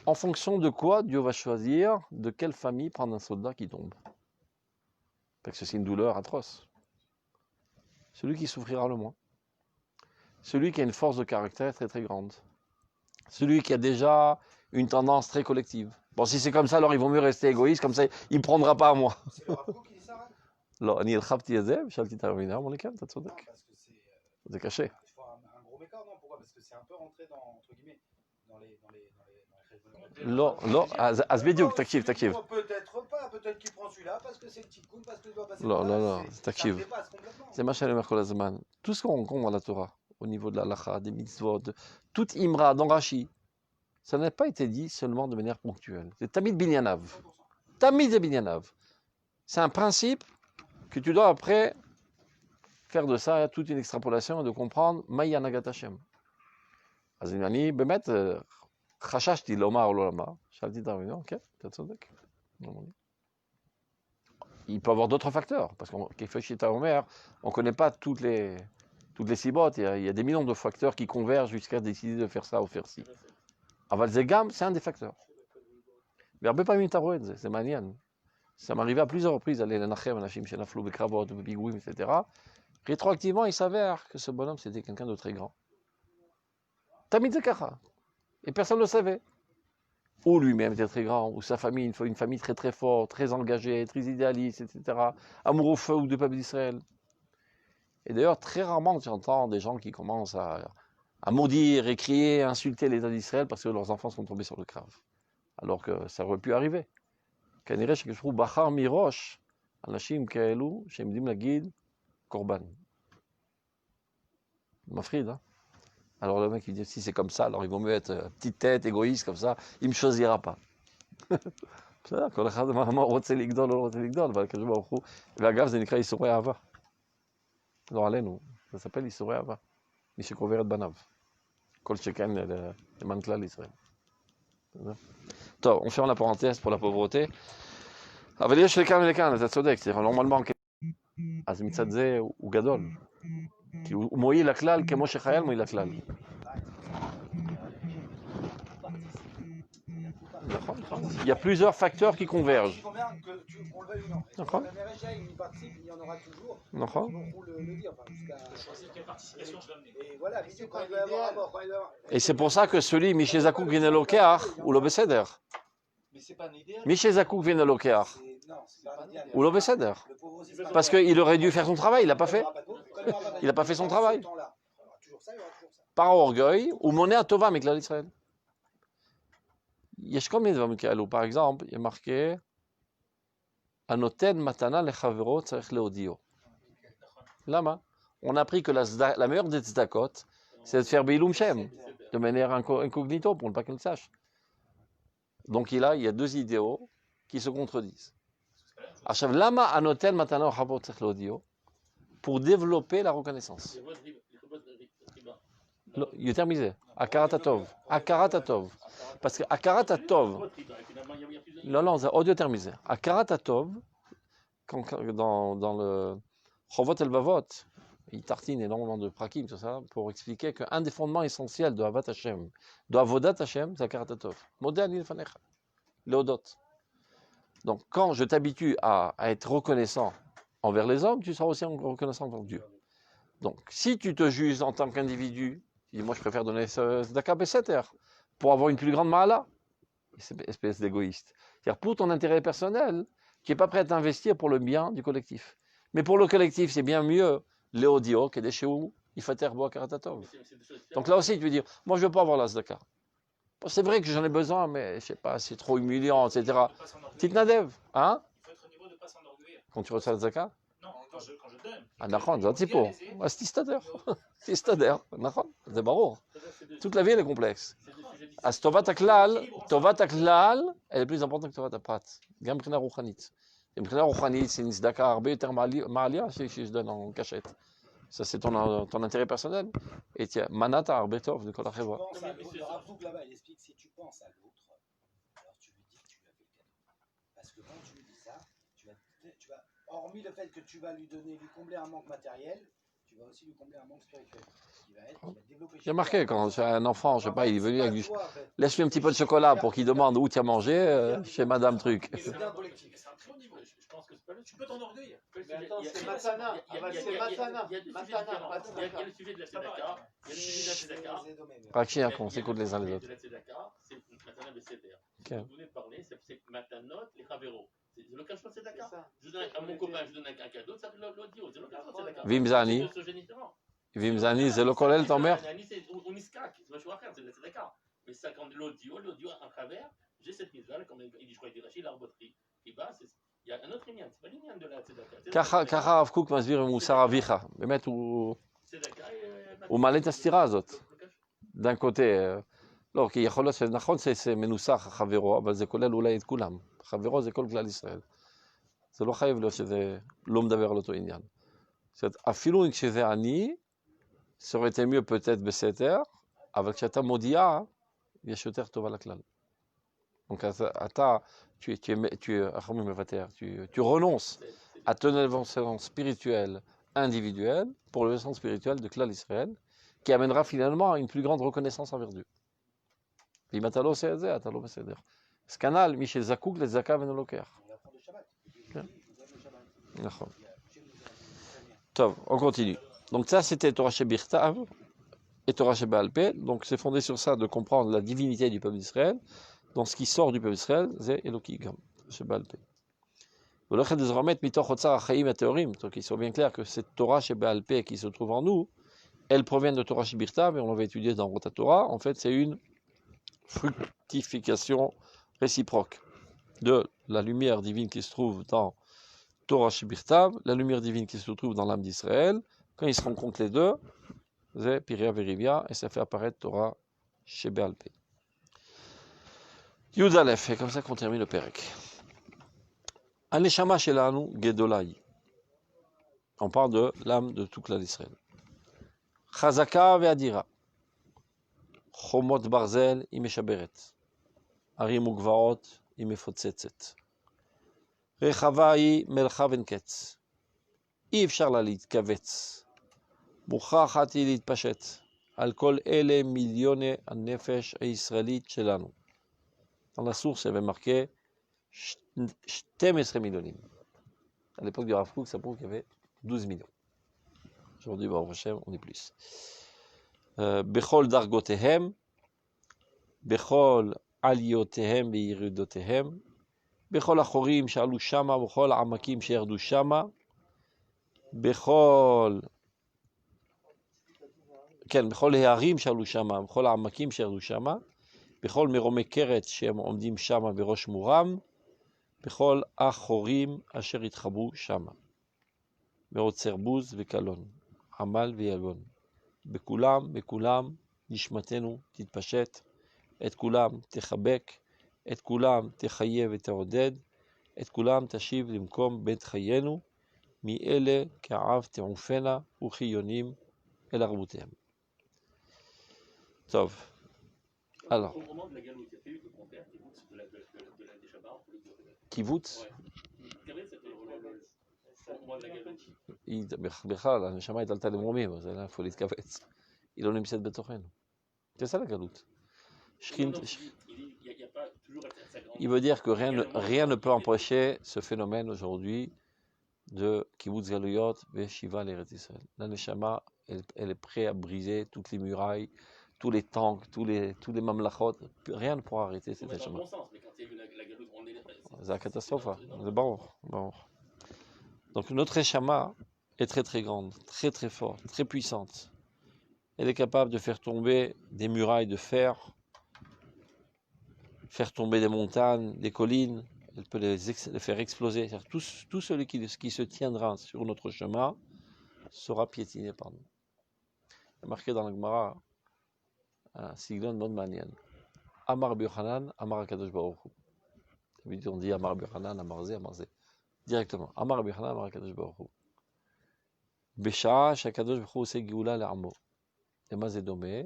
En fonction de quoi Dieu va choisir de quelle famille prendre un soldat qui tombe. Parce que c'est une douleur atroce. Celui qui souffrira le moins. Celui qui a une force de caractère très très grande. Celui qui a déjà une tendance très collective. Bon, si c'est comme ça, alors il vaut mieux rester égoïste, comme ça, il ne prendra pas à moi. C'est le Rav Kook qui dit ça, לא, אני הרחבתי את זה, ושאלתי את הרב אמר לי, כן, אתה צודק. זה קשה. un gros mécart, non? Pourquoi? Parce que c'est un peu rentré dans, entre guillemets, dans les לא, אז בדיוק, תקשיב. peut-être pas, peut-être qu'il prend celui-là parce que c'est le tikkun, parce que il doit passer לא, תקשיב. זה מה שאני אומר כל הזמן. Tout ce qu'on rencontre dans la Torah, au niveau de la halakha, des mitzvot, toute imra, dans Rashi, ça n'a pas été dit seulement de manière ponctuelle. C'est tamid binyanav. Tamid et binyanav. C'est un principe que tu dois après faire de ça toute une extrapolation et de comprendre Maya Nagat Hashem. אז אני באמת חששתי לומר או לא לומר, שאלתי את הרב, כן, אתה צודק. Il peut y avoir d'autres facteurs, parce qu'Kefeshita Omer, on ne connaît pas toutes les cibottes, il y a des millions de facteurs qui convergent jusqu'à décider de faire ça ou faire ci. Aval Zegam, c'est un des facteurs. Mais הרבה פעמים אתה רואה את זה, זה מעניין. Ça m'arrivait à plusieurs reprises d'aller לנחם אנשים שנפלו בקרבות ובפיגועים, etc. Rétroactivement, il s'avère que ce bonhomme, c'était quelqu'un de très grand. Tamid Zekacha. Et personne ne le savait. Ou lui-même était très grand, ou sa famille, une famille très très forte, très engagée, très idéaliste, etc. Amoureux feu du peuple d'Israël. Et d'ailleurs, très rarement, tu entends des gens qui commencent à maudire et crier, insulter l'État d'Israël parce que leurs enfants sont tombés sur le crave. Alors que ça aurait pu arriver. כנראה שכשהוא בחר מראש אנשים כאלו שהם יודעים להגיד קורבן. מפחיד, hein? Alors le mec il dit si c'est comme ça, alors il vaut mieux être petite tête, égoïste comme ça, il ne me choisira pas. בסדר, כל אחד מה רוצה לגדול או לא רוצה לגדול, אבל הקדוש ברוך הוא, ואגב זה נקרא איסורי אהבה. לא עלינו, זה s'appelle איסורי אהבה. מי שקובר את בניו. כל שכן למען כלל ישראל. טוב, on ferme la parenthèse pour la pauvreté. אבל יש לכאן ולכאן, אתה צודק, c'est normalement, אז מצד זה הוא גדול. כי הוא מועיל לכלל כמו שחייל מועיל לכלל. Il y a plusieurs facteurs qui convergent. D'accord. Et c'est pour ça que celui Michel Zakouk vient le Kéar ou le Besséder. Michel Zakouk vient le Kéar ou le Besséder. Parce qu'il aurait dû faire son travail, il l'a pas fait. Il n'a pas fait son travail. Par orgueil ou monnaie à Tova avec l'Israël. Il y a comme les dvarim כאלו, par exemple, il y a marqué הנותן מתנה לחברו צריך להודיעו. Lama. On a appris que la meilleure des tzedakot, c'est de faire Beilum Shem, de manière incognito, pour ne pas qu'il le sache. Donc il y a deux idéaux qui se contredisent. עכשיו, למה הנותן מתנה לחברו צריך להודיעו? Pour développer la reconnaissance. יותר מזה, הכרת הטוב. הכרת הטוב. Parce que הכרת הטוב, non, c'est עוד יותר מזה. הכרת הטוב, dans le Chovot Elbavot, il tartine énormément de prakim, tout ça, pour expliquer qu'un des fondements essentiels de Avat Hashem, de Avodat Hashem, c'est הכרת הטוב. מודה אני לפניך, להודות. Donc, quand je t'habitue à être reconnaissant envers les hommes, tu seras aussi reconnaissant envers Dieu. Donc, si tu te juges en tant qu'individu, tu dis, moi je préfère donner ce Zdaka Beseter pour avoir une plus grande ma'ala, espèce d'égoïste. C'est-à-dire pour ton intérêt personnel, qui n'est pas prêt à t'investir pour le bien du collectif. Mais pour le collectif, c'est bien mieux l'Eodio que des Sheou, Ifater Bo Karatatov. Donc là aussi, tu veux dire, moi je ne veux pas avoir la Zdaka. C'est vrai que j'en ai besoin, mais je ne sais pas, c'est trop humiliant, etc. Petite Nadev, hein? Il faut être au niveau de ne pas s'enorgueillir. Quand tu reçois la Zdaka? Non, quand je donne. Ah, d'accord, c'est un petit peu. C'est stader. C'est stader, d'accord? C'est barreau. Toute la vie, elle est complexe. אז טובת הכלל, elle est plus importante que טובת הפרט, גם מבחינה רוחנית. מבחינה רוחנית, c'est une צדקה הרבה יותר מעליה שיש donne en cachette. Ça, c'est ton intérêt personnel. Et tiens, manata הרבה טוב לכל החברה. Le Rav Kook là-bas, il explique si tu penses à l'autre, alors tu lui dis que tu lui as fait le cadeau. Parce que quand tu lui dis ça, tu vas, hormis le fait que tu vas lui combler un manque matériel, tu vas aussi lui combler un manque spirituel. Il y a marqué quand c'est un enfant, je sais pas, il est venu avec du... Laisse-lui un petit peu de chocolat pour qu'il demande où tu as mangé chez Madame Truc. C'est un très haut niveau. Je pense que c'est pas le... Tu peux t'enorgueillir. Mais attends, c'est Matana. Il y a le sujet de la Tzedaka. Il y a le sujet de la Tzedaka. Rakshir, qu'on s'écoute les uns les autres. La Tzedaka, c'est Matana Besséder. Vous venez de parler, c'est Matanot, les Chaveros. C'est l'occasion de Tzedaka. Je donne à mon copain, je donne un cadeau, ça s'appelle l'audio. C'est l'occasion de Tzedaka. Vimzani. Vimzani, זה לא כולל, אתה אומר? הוא נזקק, זה משהו אחר, זה לצדקה. Mais ça, quand l'audio à travers, j'ai cette mise-là, comme il dit, je crois, il dit Rachid, l'arboterie, qui bas, il y a un autre lien, c'est pas l'union de la tzedaka. ככה הרב קוק מסביר מוסר אביך, באמת הוא מעלה את הסתירה הזאת. d'un côté, לא, כי יכול להיות שנכון זה מנוסח חברו, אבל זה כולל אולי את כולם. חברו זה כל כלל ישראל. זה לא חייב להיות שזה לא מדבר על אותו עניין. זאת אומרת, אפילו כשזה אני, ça aurait été mieux peut-être בסתר, אבל כשאתה מודיע, יש יותר טוב על הכלל. Donc, tu renonces à ton élévation spirituelle individuelle pour l'élévation spirituelle de Klal Israël, qui amènera finalement à une plus grande reconnaissance envers Dieu. ואם אתה לא עושה את זה, אתה לא בסדר. אז כנ"ל, מי שזקוק לצדקה ואינו לוקח. נכון. טוב, on continue. Donc ça, c'était Torah Shebirtav et Torah Shebe'al-Peh. Donc c'est fondé sur ça de comprendre la divinité du peuple d'Israël. Dans ce qui sort du peuple d'Israël, c'est Eloki Gam, Shebe'al-Peh. Donc il soit bien clair que cette Torah Shebe'al-Peh qui se trouve en nous, elle provient de Torah Shebirtav, et on l'avait étudié dans Rota Torah. En fait, c'est une fructification réciproque de la lumière divine qui se trouve dans Torah Shebirtav, la lumière divine qui se trouve dans l'âme d'Israël. Quand ils se rencontrent les deux, c'est Piria Verivia, et ça fait apparaître Torah Shebe'al-Peh. Yud Aleph, et comme ça qu'on termine le Perek. Aneshama Shelanu Gedolai. On parle de l'âme de tout Klal Israël. Chazaka ve'adira. Chomot barzel imeshaberet. Arim ugvaot imefotzetzet. רחבה היא מלכה ואין קץ. אי אפשר לה להתכווץ. מוכרחת היא להתפשט על כל אלה מיליוני הנפש הישראלית שלנו. Dans la source, il y avait marqué 12 מיליונים. À l'époque du Rav Kook, ça prouve qu'il y avait 12 millions. Aujourd'hui, Baruch Hashem, on est plus. בכל דרגותיהם, בכל עליותיהם וירידותיהם, בכל החורים שעלו שמה, בכל העמקים שירדו שמה, בכל ההרים שעלו שמה, בכל העמקים שירדו שמה, בכל מרומי קרת שהם עומדים שמה בראש מורם, בכל החורים אשר התחבאו שמה. מעוצר בוז וקלון, עמל וילון. בכולם נשמתנו תתפשט, את כולם תחבק, את כולם תחיה ותעודד, את כולם תשיב למקום בית חיינו, מאלה כעב תעופנה וחיונים אל ערבותיהם. טוב, alors. Au moment de la galoute, il y a eu le compère de la Shabbat. קיבוץ? בכלל, הנשמה התעלתה למרומים, אז אין איפה להתכווץ. היא לא נמצאת בתוכנו. זה ça la galoute. Il veut dire que rien ne peut empêcher ce phénomène aujourd'hui de Kibbutz Galuyot et Shiva l'Eretz Israël. La Neshama, elle est prête à briser toutes les murailles, tous les tanks, tous les mamlachot. Rien ne pourra arrêter cette Neshama. C'est la catastrophe. C'est bon. Donc notre Neshama est très très grande, très très forte, très puissante. Elle est capable de faire tomber des murailles de fer, faire tomber des montagnes, des collines, elle peut les faire exploser. Tout celui qui se tiendra sur notre chemin sera piétiné par nous. Il est marqué dans la Gemara un siglon de Manien. Amar B'Yochanan, Amar Akadosh Baruch Hu. D'habitude on dit Amar B'Yochanan, Amar Zé. Directement. Amar B'Yochanan, Amar Akadosh Baruch Hu. Besha, Shakadosh Baruch Hu se Geoula le'amo. למה זה דומה?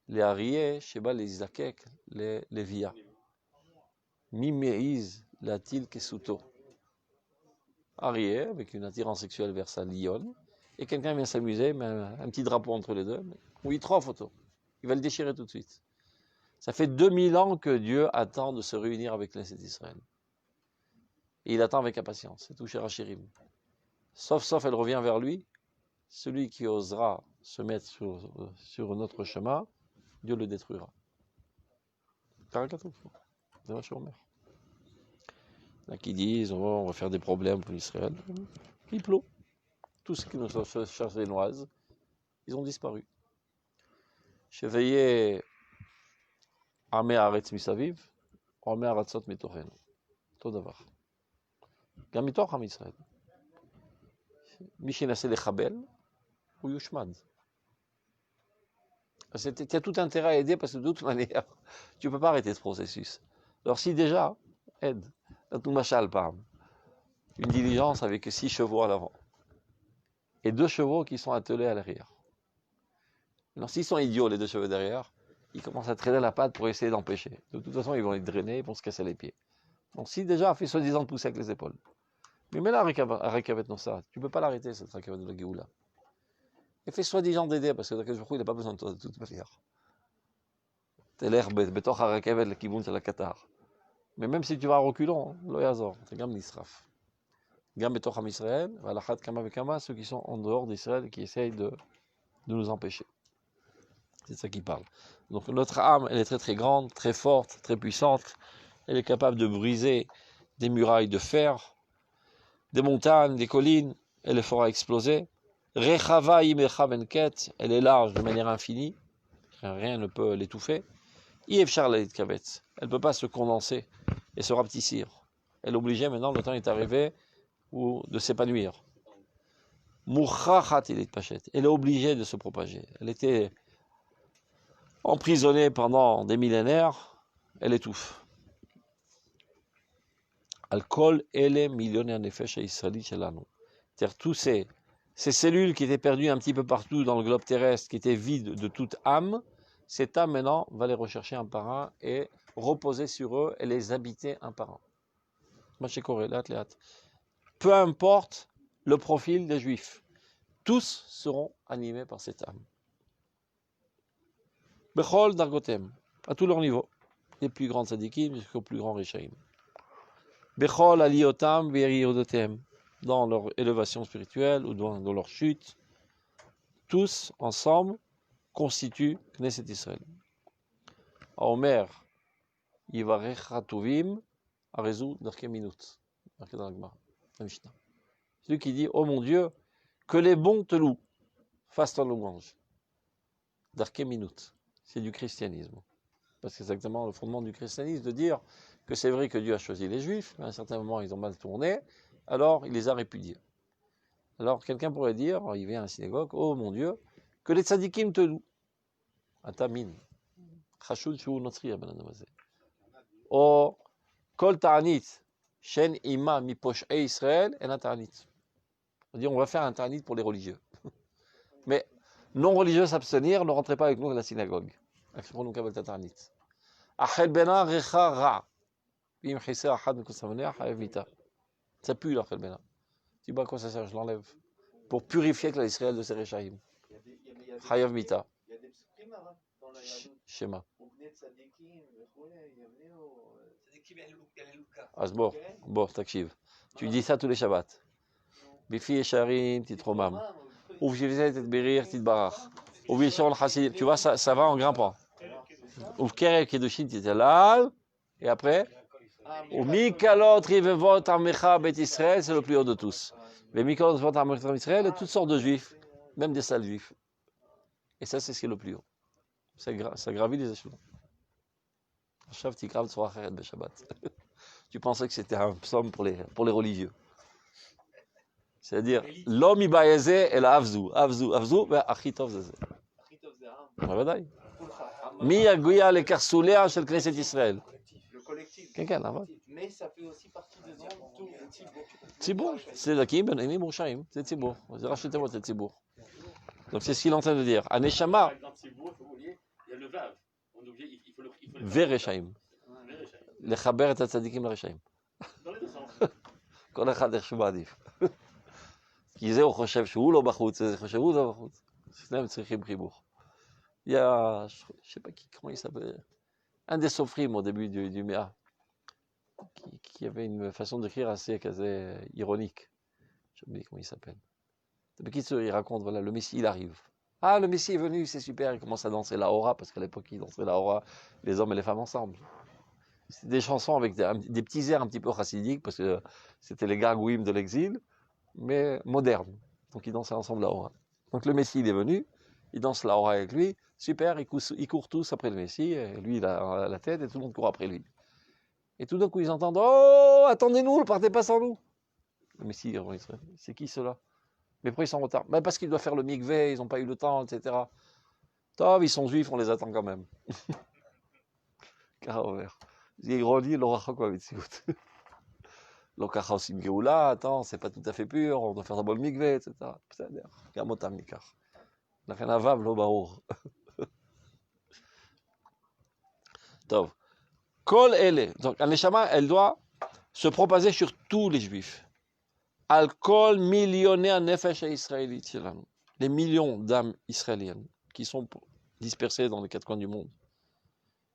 לאריה שבא להזדקק ללוויה. מי מעיז להטיל כסותו? Arié, avec une attirance sexuelle vers sa lionne, et quelqu'un vient s'amuser, met un petit drapeau entre les deux, oui, 3 photos. Il va le déchirer tout de suite. Ça fait 2000 ans que Dieu attend de se réunir avec l'Est d'Israël. Et il attend avec impatience, c'est tout chez Rachirim. Sauf elle revient vers lui. Celui qui osera se mettre sur notre chemin, Dieu le détruira. C'est vachement bien. Là qui disent on va faire des problèmes pour Israël. Il pleut. Tous ceux qui nous sont cherchés les noises, ils ont disparu. Chevalier Amé Aretz Misaviv, Amé Aratzot Mitochen. Tout d'abord. Gam Mitoch Am Israël. Michin Ase Lechabel. Ou Yushmad. Il y a tout intérêt à aider parce que de toute manière, tu ne peux pas arrêter ce processus. Alors si déjà, aide. une diligence avec 6 chevaux à l'avant et 2 chevaux qui sont attelés à l'arrière. Alors s'ils sont idiots, les 2 chevaux derrière, ils commencent à traîner la patte pour essayer d'empêcher. De toute façon, ils vont les drainer, ils vont se casser les pieds. Donc si déjà a fait soi-disant de pousser avec les épaules. Mais mets la Rekavet Nossa, tu ne peux pas l'arrêter cette Rekavet de la Géoula. Et fais soi-disant d'aider, parce que le il n'a pas besoin de toi de toute manière. T'es l'air betoch à Rekavet, le Kiboun, c'est la Qatar. Mais même si tu vas à reculons, lo yazor, c'est Gam Nisraf. Gam betoch à Israël, Valachat Kama Vekama, ceux qui sont en dehors d'Israël et qui essayent de nous empêcher. C'est ça qui parle. Donc notre âme, elle est très très grande, très forte, très puissante. Elle est capable de briser des murailles de fer, des montagnes, des collines. Elle est fera exploser. Rechava imecha benket, elle est large de manière infinie. Rien ne peut l'étouffer. Yevchar lalit kavetz, elle ne peut pas se condenser et se rapetissir. Elle est obligée maintenant, le temps est arrivé, de s'épanouir. Mouchachat ilit pachet, elle est obligée de se propager. Elle était emprisonnée pendant des millénaires, elle étouffe. Al-Kol ele millionnaire nefesh israéli shelanu. C'est-à-dire tous ces cellules qui étaient perdues un petit peu partout dans le globe terrestre, qui étaient vides de toute âme, cette âme maintenant va les rechercher un par un et reposer sur eux et les habiter un par un. Peu importe le profil des juifs, tous seront animés par cette âme. Bechol dargotem, à tous leurs niveaux, les plus grands tzadikim jusqu'aux plus grands rishaim. Bechol aliotam ve'eriodotem, dans leur élévation spirituelle ou dans leur chute, tous ensemble constituent Knesset Israël. Omer, Yivarech Hatuvim, Arezu Darke Minut. Marqué dans la Gemara, la Mishnah. Celui qui dit, oh mon Dieu, que les bons te louent, fasse ton louange. Darke Minut, c'est du christianisme. Parce que c'est exactement le fondement du christianisme de dire que c'est vrai que Dieu a choisi les Juifs, mais à un certain moment ils ont mal tourné, alors il les a répudiés. Alors quelqu'un pourrait dire, il vient à la synagogue, oh mon Dieu, que les tzadikim te louent. Atamin. Chashud shu notri ben adamazé. Oh, kol ta'anit, shen ima mi posh'e Israël, en ta'anit. On dit, on va faire un ta'anit pour les religieux. Mais non religieux s'abstenir, ne rentrez pas avec nous à la synagogue. Akshron kabel ta'anit. Achel bena recha ra. Bim chisse achad mekusavaneh hayav mita. Ça pue l'achel bena. Tu dis, à quoi ça sert? Je l'enlève. Pour purifier que l'Israël de ses réchaïm. Hayav mita. Il y a des primars dans la Shema. אז בוא, תקשיב. Tu dis ça tous les Shabbats. בפי ישרים תתרומם. ובשביל זה תתברך תתברך. ובלשון חסידים. Tu vois, ça va en grimpant. ובקרב קידושין תתהלל. Et après, ומקלות רבבות עמך בית ישראל, c'est le plus haut de tous. ומקלות רבבות עמך בית ישראל, toutes sortes de juifs, même des sales juifs. Et ça, c'est ce qui est le plus haut. Ça gravit les échelons. Tu pensais que c'était un psaume pour les religieux. C'est-à-dire, l'homme ibaïzé et la avzou. Avzou, ben achitov zezé. בוודאי. מי יגויה לקרסוליה של כנסת ישראל? Le collectif. כן, אבל. Mais ça fait aussi partie de tout le ציבור. ציבור. צדקים בנעימים מורשעים. זה ציבור. זה ראשי תיבות, זה ציבור. Donc c'est ce qu'il est en train de dire. Aneshama. Dans le ציבור, il y a le vav. On est obligé, il faut le ורשעים. לחבר את הצדיקים לרשעים. Dans les deux sens. כל אחד איך שהוא מעדיף. כי זה הוא חושב שהוא לא בחוץ, זה חושב שהוא לא בחוץ. שניהם צריכים חיבור. Il y a, je sais pas comment il s'appelle, un des sofrim au début du Méa, qui avait une façon d'écrire assez ironique. Je me dis comment il s'appelle. Il raconte, voilà, le Messie, il arrive. Ah, le Messie est venu, c'est super, il commence à danser la hora, parce qu'à l'époque, il dansait la hora, les hommes et les femmes ensemble. C'était des chansons avec des petits airs un petit peu chassidiques, parce que c'était les gargouilles de l'exil, mais modernes. Donc ils dansaient ensemble la hora. Donc le Messie, il est venu, il danse la hora avec lui, super, ils courent tous après le Messie, et lui, il a la tête, et tout le monde court après lui. Et tout d'un coup, ils entendent, oh, attendez-nous, ne partez pas sans nous. Le Messie, c'est qui cela? Mais pourquoi ils sont en retard? Ben parce qu'ils doivent faire le mikvé, ils n'ont pas eu le temps, etc. Tov, ils sont juifs, on les attend quand même. Car ouvert. J'ai grandi, l'aura quoi, Lokacha aussi Geoula, attends, c'est pas tout à fait pur, on doit faire d'abord le mikvé, etc. בסדר, גם אותם ניקח. לכן הוו לא ברור. טוב, כל אלה, donc הנשמה, elle doit se propager sur tous les juifs. Al kol millionnaires הנפש הישראלית שלנו. Les millions d'âmes israéliennes qui sont dispersées dans les quatre coins du monde.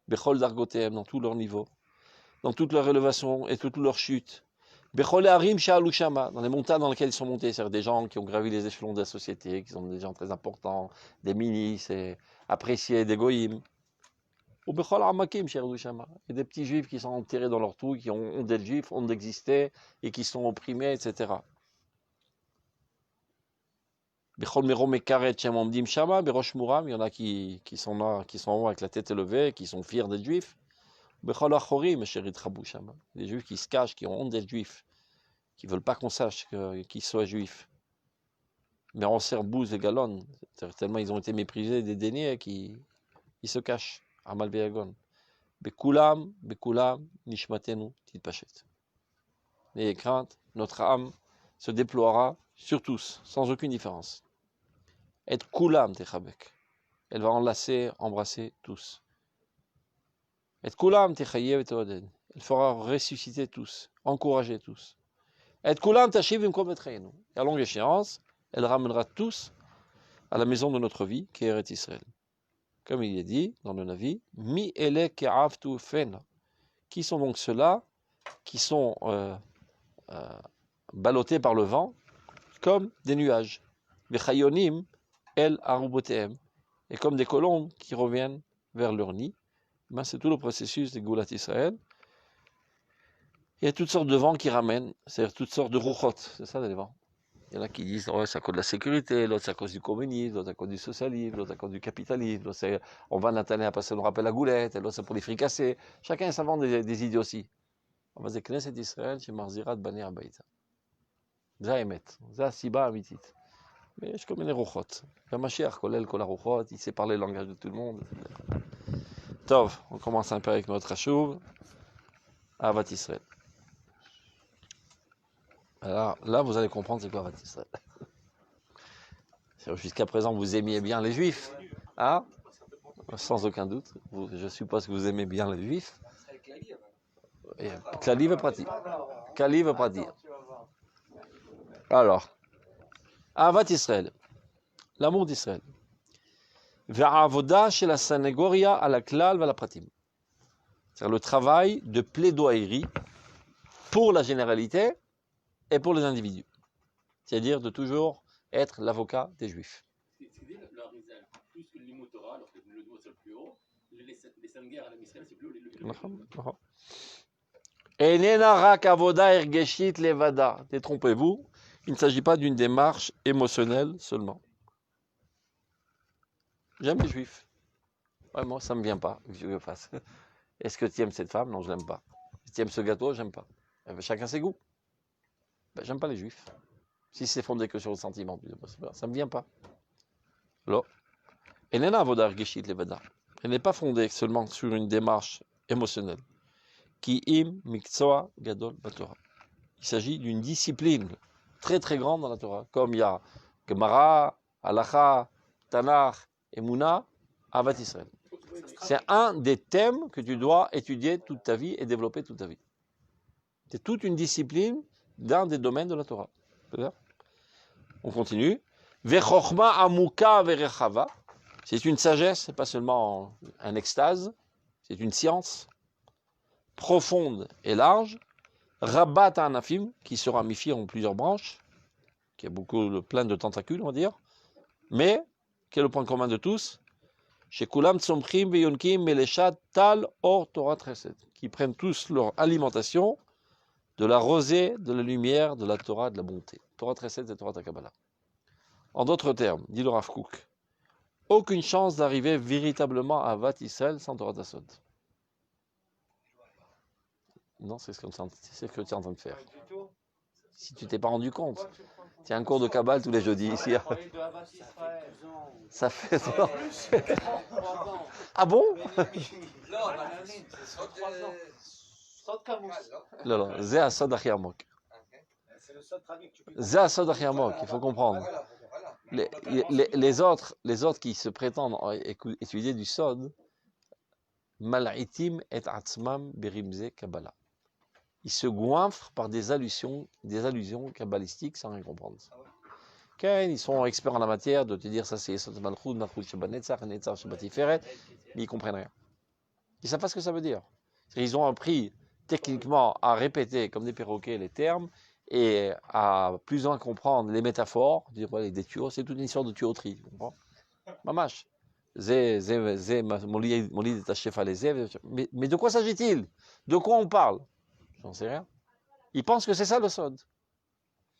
Bechol dargotem, dans tous leurs niveaux, dans toute leur élévation et toute leur chute. Bechol harim sha'alu shama, dans les montagnes dans lesquelles ils sont montés, c'est-à-dire des gens qui ont gravi les échelons de la société, qui sont des gens très importants, des ministres, et appréciés, des goïms. Ou bechol amakim sha'alu shama, et des petits juifs qui sont enterrés dans leur trou, qui ont honte d'être juifs, honte d'exister, et qui sont opprimés, etc. Bechol merom ekaret shem omdim shama, berosh muram, il y en a qui sont là, qui sont en haut avec la tête élevée, qui sont fiers d'être juifs. Bechol achorim sherit rabu shama, des juifs qui se cachent, qui ont honte d'être juifs, qui ne veulent pas qu'on sache qu'ils soient juifs. Mais on sert bouse et galon, tellement ils ont été méprisés, dédaignés, qu'ils se cachent. Amal beyagon. Bekulam, nishmatenu, titpachet. N'ayez crainte, notre âme se déploiera sur tous, sans aucune différence. Et kulam techabek. Elle va enlacer, embrasser tous. Et kulam techayev et elle fera ressusciter tous, encourager tous. Et kulam tashiv imkom etreinu. Et à longue échéance, elle ramènera tous à la maison de notre vie, qui est Eretz Israël. Comme il est dit dans le Navi, mi ele ke'avtu fen. Qui sont donc ceux-là qui sont ballottés par le vent comme des nuages. Vechayonim el arubotehem. Et comme des colombes qui reviennent vers leur nid. Ben, c'est tout le processus de Goulat Israël. Il y a toutes sortes de vents qui ramènent, c'est-à-dire toutes sortes de rouchot, c'est ça les vents. Il y en a qui disent oh, c'est à cause de la sécurité, l'autre c'est à cause du communisme, l'autre c'est à cause du socialisme, l'autre c'est à cause du capitalisme, l'autre c'est on va Nathalie à passer le rappel à goulette, l'autre c'est pour les fricasser. Chacun s'invente des idioties. On va dire Knesset Israël chez Marzirat Bani Abaïta. Ça émet, ça siba amitit. Mais je connais les rouchot. Le Mashiach, Kolel, Kol rouchot, il sait parler le langage de tout le monde. Tov, on commence un peu avec notre Hashuv. Avat Israël. Alors là, vous allez comprendre c'est quoi Avat Israël. Jusqu'à présent, vous aimiez bien les Juifs. Hein? Sans aucun doute. Je suppose que vous aimez bien les Juifs. Klali veut pas dire. Klali veut pas dire. Alors, Avat Israël. L'amour d'Israël. Ve'avoda chez la Sanegoria à la Klal va la Pratim. C'est-à-dire le travail de plaidoyerie pour la généralité et pour les individus. C'est-à-dire de toujours être l'avocat des Juifs. C'est-à-dire le Harizal, plus que le Limut Torah, alors que le doigt c'est le plus haut, les Sanguer à la Israël, c'est plus haut. Enena rak avoda ergeshit levada. Détrompez-vous, il ne s'agit pas d'une démarche émotionnelle seulement. J'aime les Juifs. Ouais, moi, ça ne me vient pas que je fasse. Est-ce que tu aimes cette femme? Non, je l'aime pas. Est-ce que tu aimes ce gâteau? J'aime pas. Chacun ses goûts. Ben, j'aime pas les Juifs. Si c'est fondé que sur le sentiment, ça ne me vient pas. Alors, elle n'est pas fondée seulement sur une démarche émotionnelle. Ki im miksoa gadol batorah. Il s'agit d'une discipline très très grande dans la Torah. Comme il y a Gemara, Halacha, Tanakh, Emouna, Avat Israël. C'est un des thèmes que tu dois étudier toute ta vie et développer toute ta vie. C'est toute une discipline d'un des domaines de la Torah. On continue. Vechochma amuka verechava. C'est une sagesse, c'est pas seulement un extase, c'est une science profonde et large. Rabat anafim, qui se ramifie en plusieurs branches, qui a plein de tentacules, on va dire. Mais, quel est le point commun de tous? Chez Kulam Tsomchim Veyonkim Meleshat Tal Or Torah Chesed, qui prennent tous leur alimentation de la rosée, de la lumière, de la Torah, de la bonté. Torah Chesed et Torah Takabala. En d'autres termes, dit le Rav Kook, aucune chance d'arriver véritablement à Avat Israël sans Torah Tassod. Non, c'est ce que tu es en train de faire. Si tu t'es pas rendu compte. Il y a un cours de Kabbale tous les jeudis ici. Ça fait... Ah bon? Non, c'est 3 ans. Non, c'est Asod Achir Amok. sod traduit que tu peux. Za Sod Achiamok, il faut comprendre. Les autres qui se prétendent étudier du Sod, Mal'itim et Atzmam Berimze Kabbalah. Ils se goinfrent par des allusions kabbalistiques sans rien comprendre. Ils sont experts en la matière de te dire ça c'est Sod Malchut, Malchut Shabbat Netzach, Netzach Shabbat Tiferet, mais ils comprennent rien. Ils ne savent pas ce que ça veut dire. Ils ont appris techniquement à répéter comme des perroquets les termes et à plus ou moins comprendre les métaphores, dire voilà, des tuyaux, c'est toute une histoire de tuyauterie, tu comprends? Mamash. Mais de quoi s'agit-il? De quoi on parle? J'en sais rien. Il pense que c'est ça le Sod.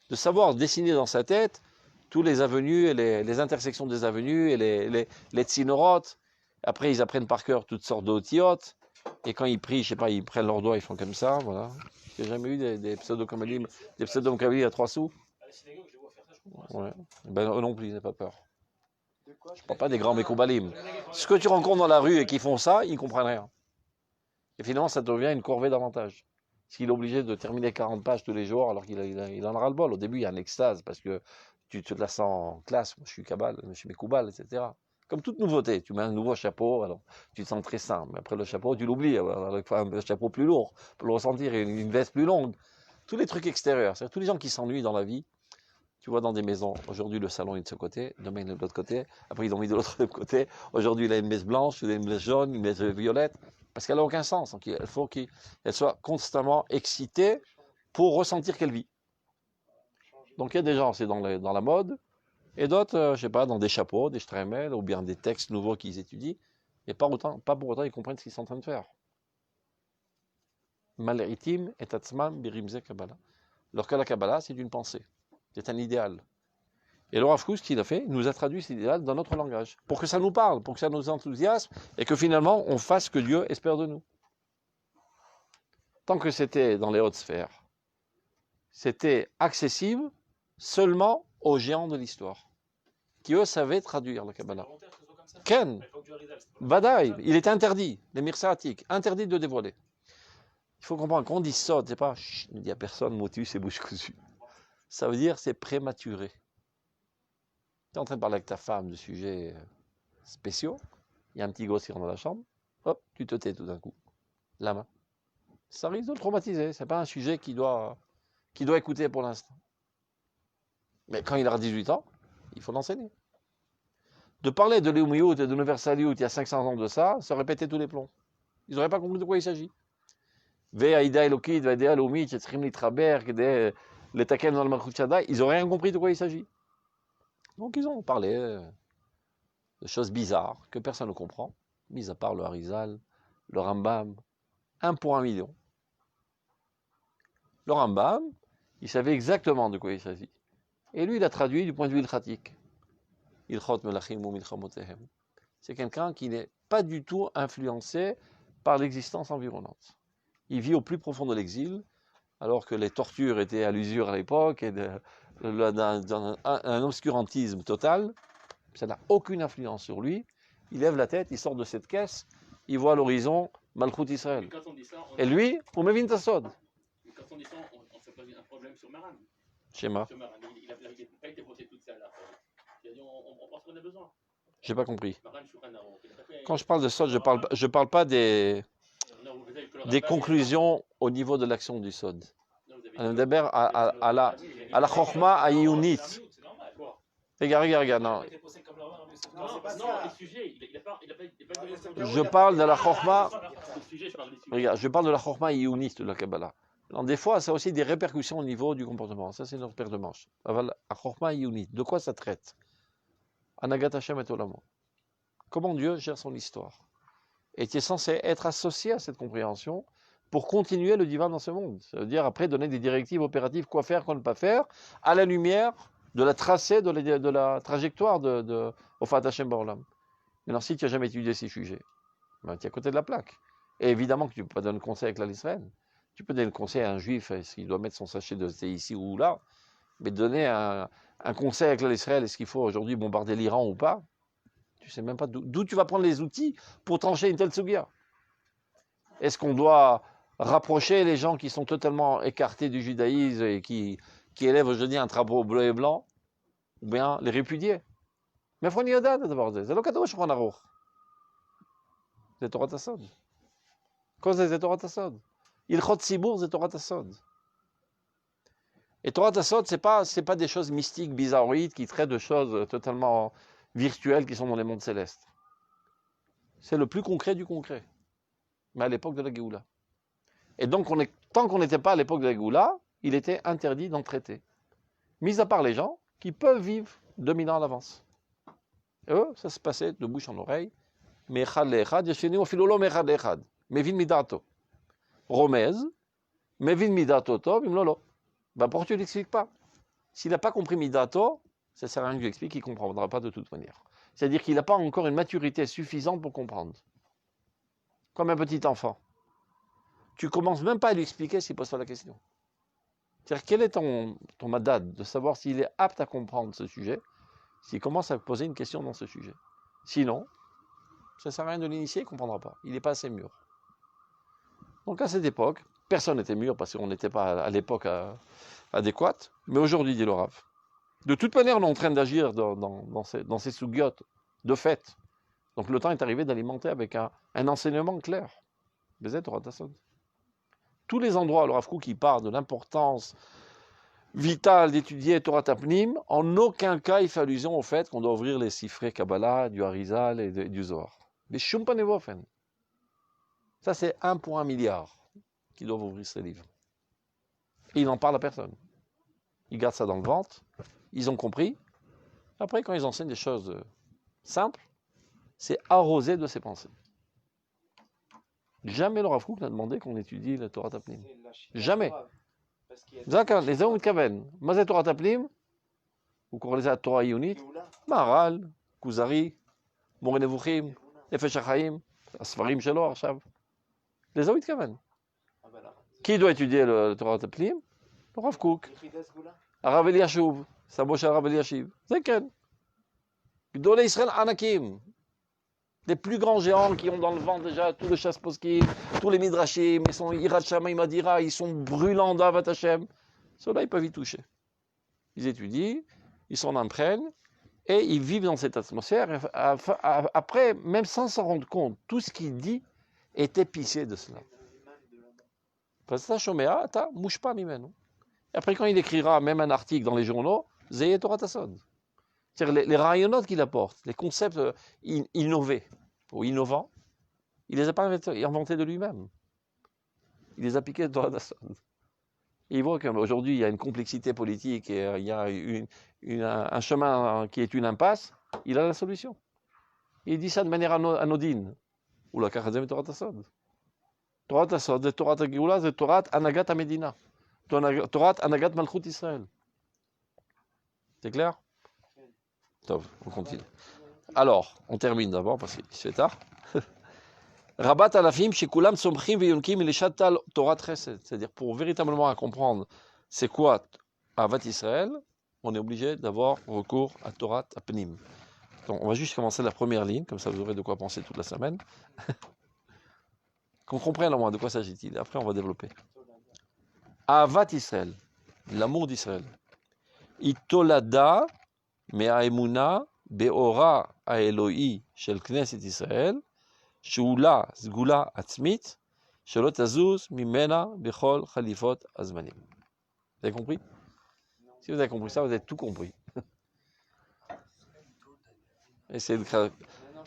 De savoir dessiner dans sa tête tous les avenues et les intersections des avenues et les tsinorotes. Après, ils apprennent par cœur toutes sortes d'otiotes. Et quand ils prient, je sais pas, ils prennent leurs doigts, ils font comme ça, voilà. J'ai jamais eu des pseudo-kabbalistes à 3 sous. Ouais. Ben, eux non plus, ils n'ont pas peur. Je ne parle pas des grands mékoubalim. Ce que tu rencontres dans la rue et qui font ça, ils ne comprennent rien. Et finalement, ça devient une corvée davantage. Parce qu'il est obligé de terminer 40 pages tous les jours, alors qu'il en aura le bol. Au début, il y a un extase, parce que tu te la sens en classe. Moi, je suis Kabbal, je suis Mekoubal, etc. Comme toute nouveauté, tu mets un nouveau chapeau, alors tu te sens très sain. Mais après le chapeau, tu l'oublies. Un chapeau plus lourd, pour le ressentir, une veste plus longue. Tous les trucs extérieurs. C'est-à-dire tous les gens qui s'ennuient dans la vie. Tu vois dans des maisons, aujourd'hui le salon est de ce côté, demain il est de l'autre côté, après ils ont mis de l'autre côté, aujourd'hui il a une messe blanche, il a une messe jaune, une messe violette, parce qu'elle n'a aucun sens. Donc il faut qu'elle soit constamment excitée pour ressentir qu'elle vit. Donc il y a des gens, c'est dans la mode, et d'autres, je sais pas, dans des chapeaux, des stremels, ou bien des textes nouveaux qu'ils étudient, et pas pour autant ils comprennent ce qu'ils sont en train de faire. Mal'itim et atzmam birimze Kabbalah. Alors que la Kabbalah, c'est une pensée. C'est un idéal. Et le Rav Kook, ce qu'il a fait, il nous a traduit cet idéal dans notre langage, pour que ça nous parle, pour que ça nous enthousiasme, et que finalement, on fasse ce que Dieu espère de nous. Tant que c'était dans les hautes sphères, c'était accessible seulement aux géants de l'histoire, qui eux savaient traduire la Kabbalah. Ken, Vadaï, il était interdit, les mirsatiques, interdit de dévoiler. Il faut comprendre, quand on dit Sod, c'est pas, ne dis à personne, motus et bouche cousue. Ça veut dire c'est prématuré. Tu es en train de parler avec ta femme de sujets spéciaux, il y a un petit gosse qui rentre dans la chambre, hop, tu te tais tout d'un coup. La main. Ça risque de le traumatiser. Ce n'est pas un sujet qu'il doit écouter pour l'instant. Mais quand il aura 18 ans, il faut l'enseigner. De parler de l'Eumiout et de l'Universaliout il y a 500 ans de ça, ça aurait pété tous les plombs. Ils n'auraient pas compris de quoi il s'agit. Ils n'auraient rien compris de quoi il s'agit. Donc ils ont parlé de choses bizarres que personne ne comprend, mis à part le Harizal, le Rambam, 1 pour 1 million. Le Rambam, il savait exactement de quoi il s'agit. Et lui, il a traduit du point de vue ilchatique. Ilchot melachim ou milchamotehem. C'est quelqu'un qui n'est pas du tout influencé par l'existence environnante. Il vit au plus profond de l'exil, alors que les tortures étaient à l'usure à l'époque, et un obscurantisme total. Ça n'a aucune influence sur lui. Il lève la tête, il sort de cette caisse, il voit à l'horizon Malchut Israël. Et lui, on met Vintasod. Quand on dit ça, on se pose un problème sur Maran. Schéma. Il n'a pas été voté toute ça là. Il a dit on pense qu'on a besoin. J'ai pas compris. Maran, quand je parle de Sod, je parle pas des conclusions au niveau de l'action du Sod. On débat à la Chokhma Ayunit. Regarde, non. Je parle de la Chokhma. Regarde, je parle de la Chokhma Ayunit de la Kabbalah. Alors, des fois, ça a aussi des répercussions au niveau du comportement. Ça, c'est notre paire de manches. La Chokhma Ayunit. De quoi ça traite? Anagat Hashem et Olamo. Comment Dieu gère son histoire. Et tu es censé être associé à cette compréhension pour continuer le divin dans ce monde. Ça veut dire après donner des directives opératives, quoi faire, quoi ne pas faire, à la lumière de la tracée, de la trajectoire de Ofat Hashem Ba'olam. Maintenant, si tu n'as jamais étudié ces sujets, ben, tu es à côté de la plaque. Et évidemment que tu ne peux pas donner le conseil avec l'Israël. Tu peux donner le conseil à un juif, est-ce qu'il doit mettre son sachet de thé ici ou là, mais donner un conseil avec l'Israël, est-ce qu'il faut aujourd'hui bombarder l'Iran ou pas? Tu ne sais même pas d'où tu vas prendre les outils pour trancher une telle sugia. Est-ce qu'on doit rapprocher les gens qui sont totalement écartés du judaïsme et qui qui élèvent aujourd'hui un drapeau bleu et blanc, ou bien les répudier. Mais faut dire d'abord, c'est le cas de Shulchan Aruch. C'est Torah Tassod. Cause c'est Torah Tassod. Ilchot Tzibour, c'est Torah Tassod. Et Torah Tassod, c'est pas des choses mystiques, bizarroïdes, qui traitent de choses totalement virtuelles qui sont dans les mondes célestes. C'est le plus concret du concret. Mais à l'époque de la Géoula. Et donc, tant qu'on n'était pas à l'époque de la Géoula, il était interdit d'en traiter. Mis à part les gens qui peuvent vivre 2000 ans à l'avance. Et eux, ça se passait de bouche en oreille. Mechad leechad, yesheni ou filolo mechad leechad. Mevin midato. Romez, mevin midato tov, imlolo. Ben pourquoi tu ne l'expliques pas? S'il n'a pas compris midato, ça ne sert à rien que je lui explique, il ne comprendra pas de toute manière. C'est-à-dire qu'il n'a pas encore une maturité suffisante pour comprendre. Comme un petit enfant. Tu ne commences même pas à lui expliquer s'il ne pose pas la question. C'est-à-dire, quel est ton madad de savoir s'il est apte à comprendre ce sujet, s'il commence à poser une question dans ce sujet. Sinon, ça ne sert à rien de l'initier, il ne comprendra pas. Il n'est pas assez mûr. Donc à cette époque, personne n'était mûr parce qu'on n'était pas à l'époque adéquate. Mais aujourd'hui, dit le Rav, de toute manière, on est en train d'agir dans ces sougiotes de fait. Donc le temps est arrivé d'alimenter avec un enseignement clair. Bezet Torah Tassod. Tous les endroits, le Rav Kook, qui parle de l'importance vitale d'étudier Torah Tapnim, en aucun cas il fait allusion au fait qu'on doit ouvrir les sifrei Kabbalah, du Harizal et du Zohar. Mais Shumpanevofen. Ça, c'est 1 pour 1 milliard qui doivent ouvrir ces livres. Et il n'en parle à personne. Ils gardent ça dans le ventre. Ils ont compris. Après, quand ils enseignent des choses simples, c'est arrosé de ses pensées. Jamais le Rav Kook n'a demandé qu'on étudie la Torah Tapnim. Jamais. Zaka, les hommes kaven. Mazet Torah Tapnim, vous connaissez la Torah Iyunit, Maharal, Kuzari, Moreh Nevuchim, Nefesh HaChaim, Asfarim Shelo, Arshav. Les hommes kaven. Qui doit étudier le Torah Tapnim? Le Rav Kook. Arav Eliashuv, Sabosh Arav Eliashiv. Zeken. Gdolei Israël Anakim. Les plus grands géants qui ont dans le vent déjà tout le chasse poskim, tous les midrashim, ils sont Yirat Shamayim Adira, ils sont brûlants d'Avat Hashem. Ceux-là, ils peuvent y toucher. Ils étudient, ils s'en imprègnent, et ils vivent dans cette atmosphère. Après, même sans s'en rendre compte, tout ce qu'il dit est épicé de cela. Parce que ça, Shomea, ta mouche pas mimeno. Et après, quand il écrira même un article dans les journaux, Zeye Torah Tassod. C'est-à-dire les rayonnotes qu'il apporte, les concepts innovés ou innovants, il ne les a pas inventés de lui-même. Il les a piqués de Torah Tassod. Il voit qu'aujourd'hui, il y a une complexité politique et il y a un chemin qui est une impasse. Il a la solution. Il dit ça de manière anodine. Ou la Kachazem Torah Tassod. Torah Tassod, c'est Torah Geoula, c'est Torah Anagat Amedina. Torah Anagat Malchut Israël. C'est clair? Top, on continue. Alors, on termine d'abord parce qu'il se fait tard. Rabat alafim shekulam somchim veyonkim ilishatal Torah Chesed. C'est-à-dire, pour véritablement comprendre c'est quoi Avat Israël, on est obligé d'avoir recours à Torah Tapnim. Donc, on va juste commencer la première ligne, comme ça vous aurez de quoi penser toute la semaine. Qu'on comprenne au moins de quoi s'agit-il. Après, on va développer. Avat Israël, l'amour d'Israël. Itolada מהאמונה באורה האלוהי של כנסת ישראל, שאולה סגולה עצמית, שלא תזוז ממנה בכל חליפות הזמנים. Vous avez compris? Si vous avez compris ça, vous avez tout compris.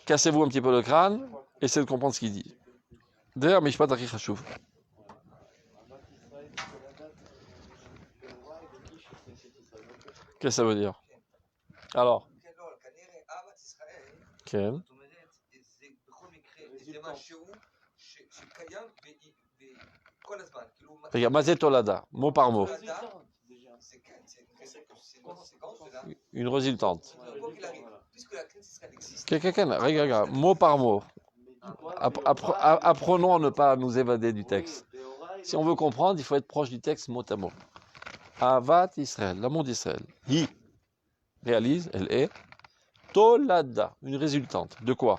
Cassez-vous un petit peu le crâne, essayez de comprendre ce qu'il dit. D'ailleurs, Mishpat Akhi Chashuv. Qu'est-ce que ça veut dire? Alors, כן. regarde, מה זה תולדה? mot par mot. Une résultante. Regarde, mot par mot. Apprenons à ne pas nous évader du texte. Si on veut comprendre, il faut être proche du texte mot à mot. Avat Israël, l'amour d'Israël. Hi réalise, elle est Tolada, une résultante. De quoi?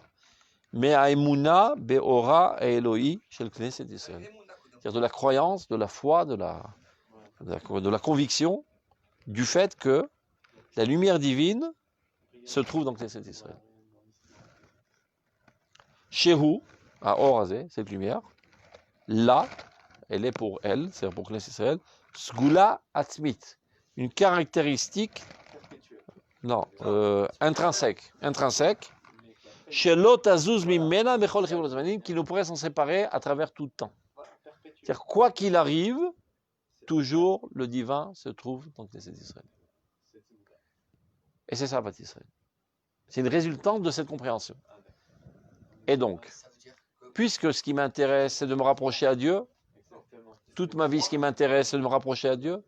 Me'aemuna be'ora Eloi shel Knesset Israël. C'est-à-dire de la croyance, de la foi, de la conviction du fait que la lumière divine se trouve dans Knesset Israël. Shehu, à Orazé, cette lumière, là, elle est pour elle, c'est-à-dire pour Knesset Israël, Sgula Atzmit, une caractéristique intrinsèque, qui nous pourrait s'en séparer à travers tout le temps. C'est-à-dire, quoi qu'il arrive, toujours le divin se trouve dans Knesset Israël. Et c'est ça, Bâti Israël. C'est une résultante de cette compréhension. Et donc, puisque ce qui m'intéresse, c'est de me rapprocher à Dieu, toute ma vie, ce qui m'intéresse, c'est de me rapprocher à Dieu,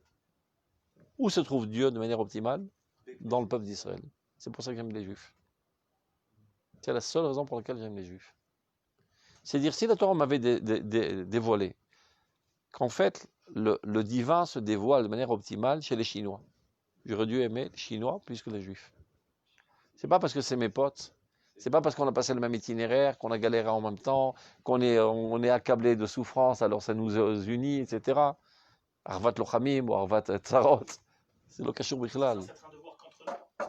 où se trouve Dieu de manière optimale? Dans le peuple d'Israël. C'est pour ça que j'aime les Juifs. C'est la seule raison pour laquelle j'aime les Juifs. C'est dire, si la Torah m'avait dévoilé qu'en fait, le divin se dévoile de manière optimale chez les Chinois, j'aurais dû aimer les Chinois plus que les Juifs. C'est pas parce que c'est mes potes, c'est pas parce qu'on a passé le même itinéraire, qu'on a galéré en même temps, qu'on est accablé de souffrance, alors ça nous unit, etc. Arvat Lochamim ou Arvat Tzarot. C'est le Kashur Bichlal.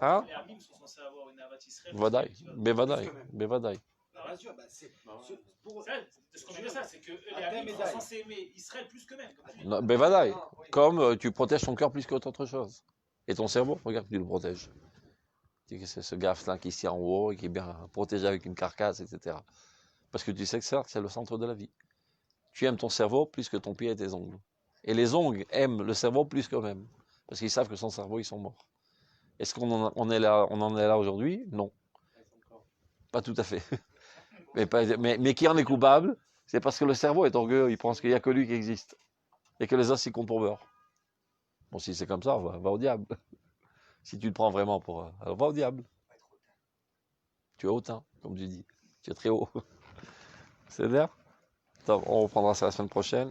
Hein? Les Amim sont censés avoir une Avat Israël. Vadaï, Bevadaï. Ce qu'on veut dire, c'est que les Amim sont censés aimer Israël plus qu'eux-mêmes. Bevadaï. Comme tu protèges ton cœur plus qu'autre chose. Et ton cerveau, regarde, tu le protèges. C'est ce gaffe-là qui est ici en haut et qui est bien protégé avec une carcasse, etc. Parce que tu sais que c'est le centre de la vie. Tu aimes ton cerveau plus que ton pied et tes ongles. Et les ongles aiment le cerveau plus qu'eux-mêmes. Parce qu'ils savent que sans cerveau, ils sont morts. Est-ce qu'on en est là aujourd'hui? Non. Pas tout à fait. Mais qui en est coupable? C'est parce que le cerveau est orgueilleux. Il pense qu'il n'y a que lui qui existe. Et que les os, ils comptent pour beurre. Bon, si c'est comme ça, va au diable. Si tu le prends vraiment pour... alors va au diable. Tu es hautain, comme tu dis. Tu es très haut. C'est bien? On reprendra ça la semaine prochaine.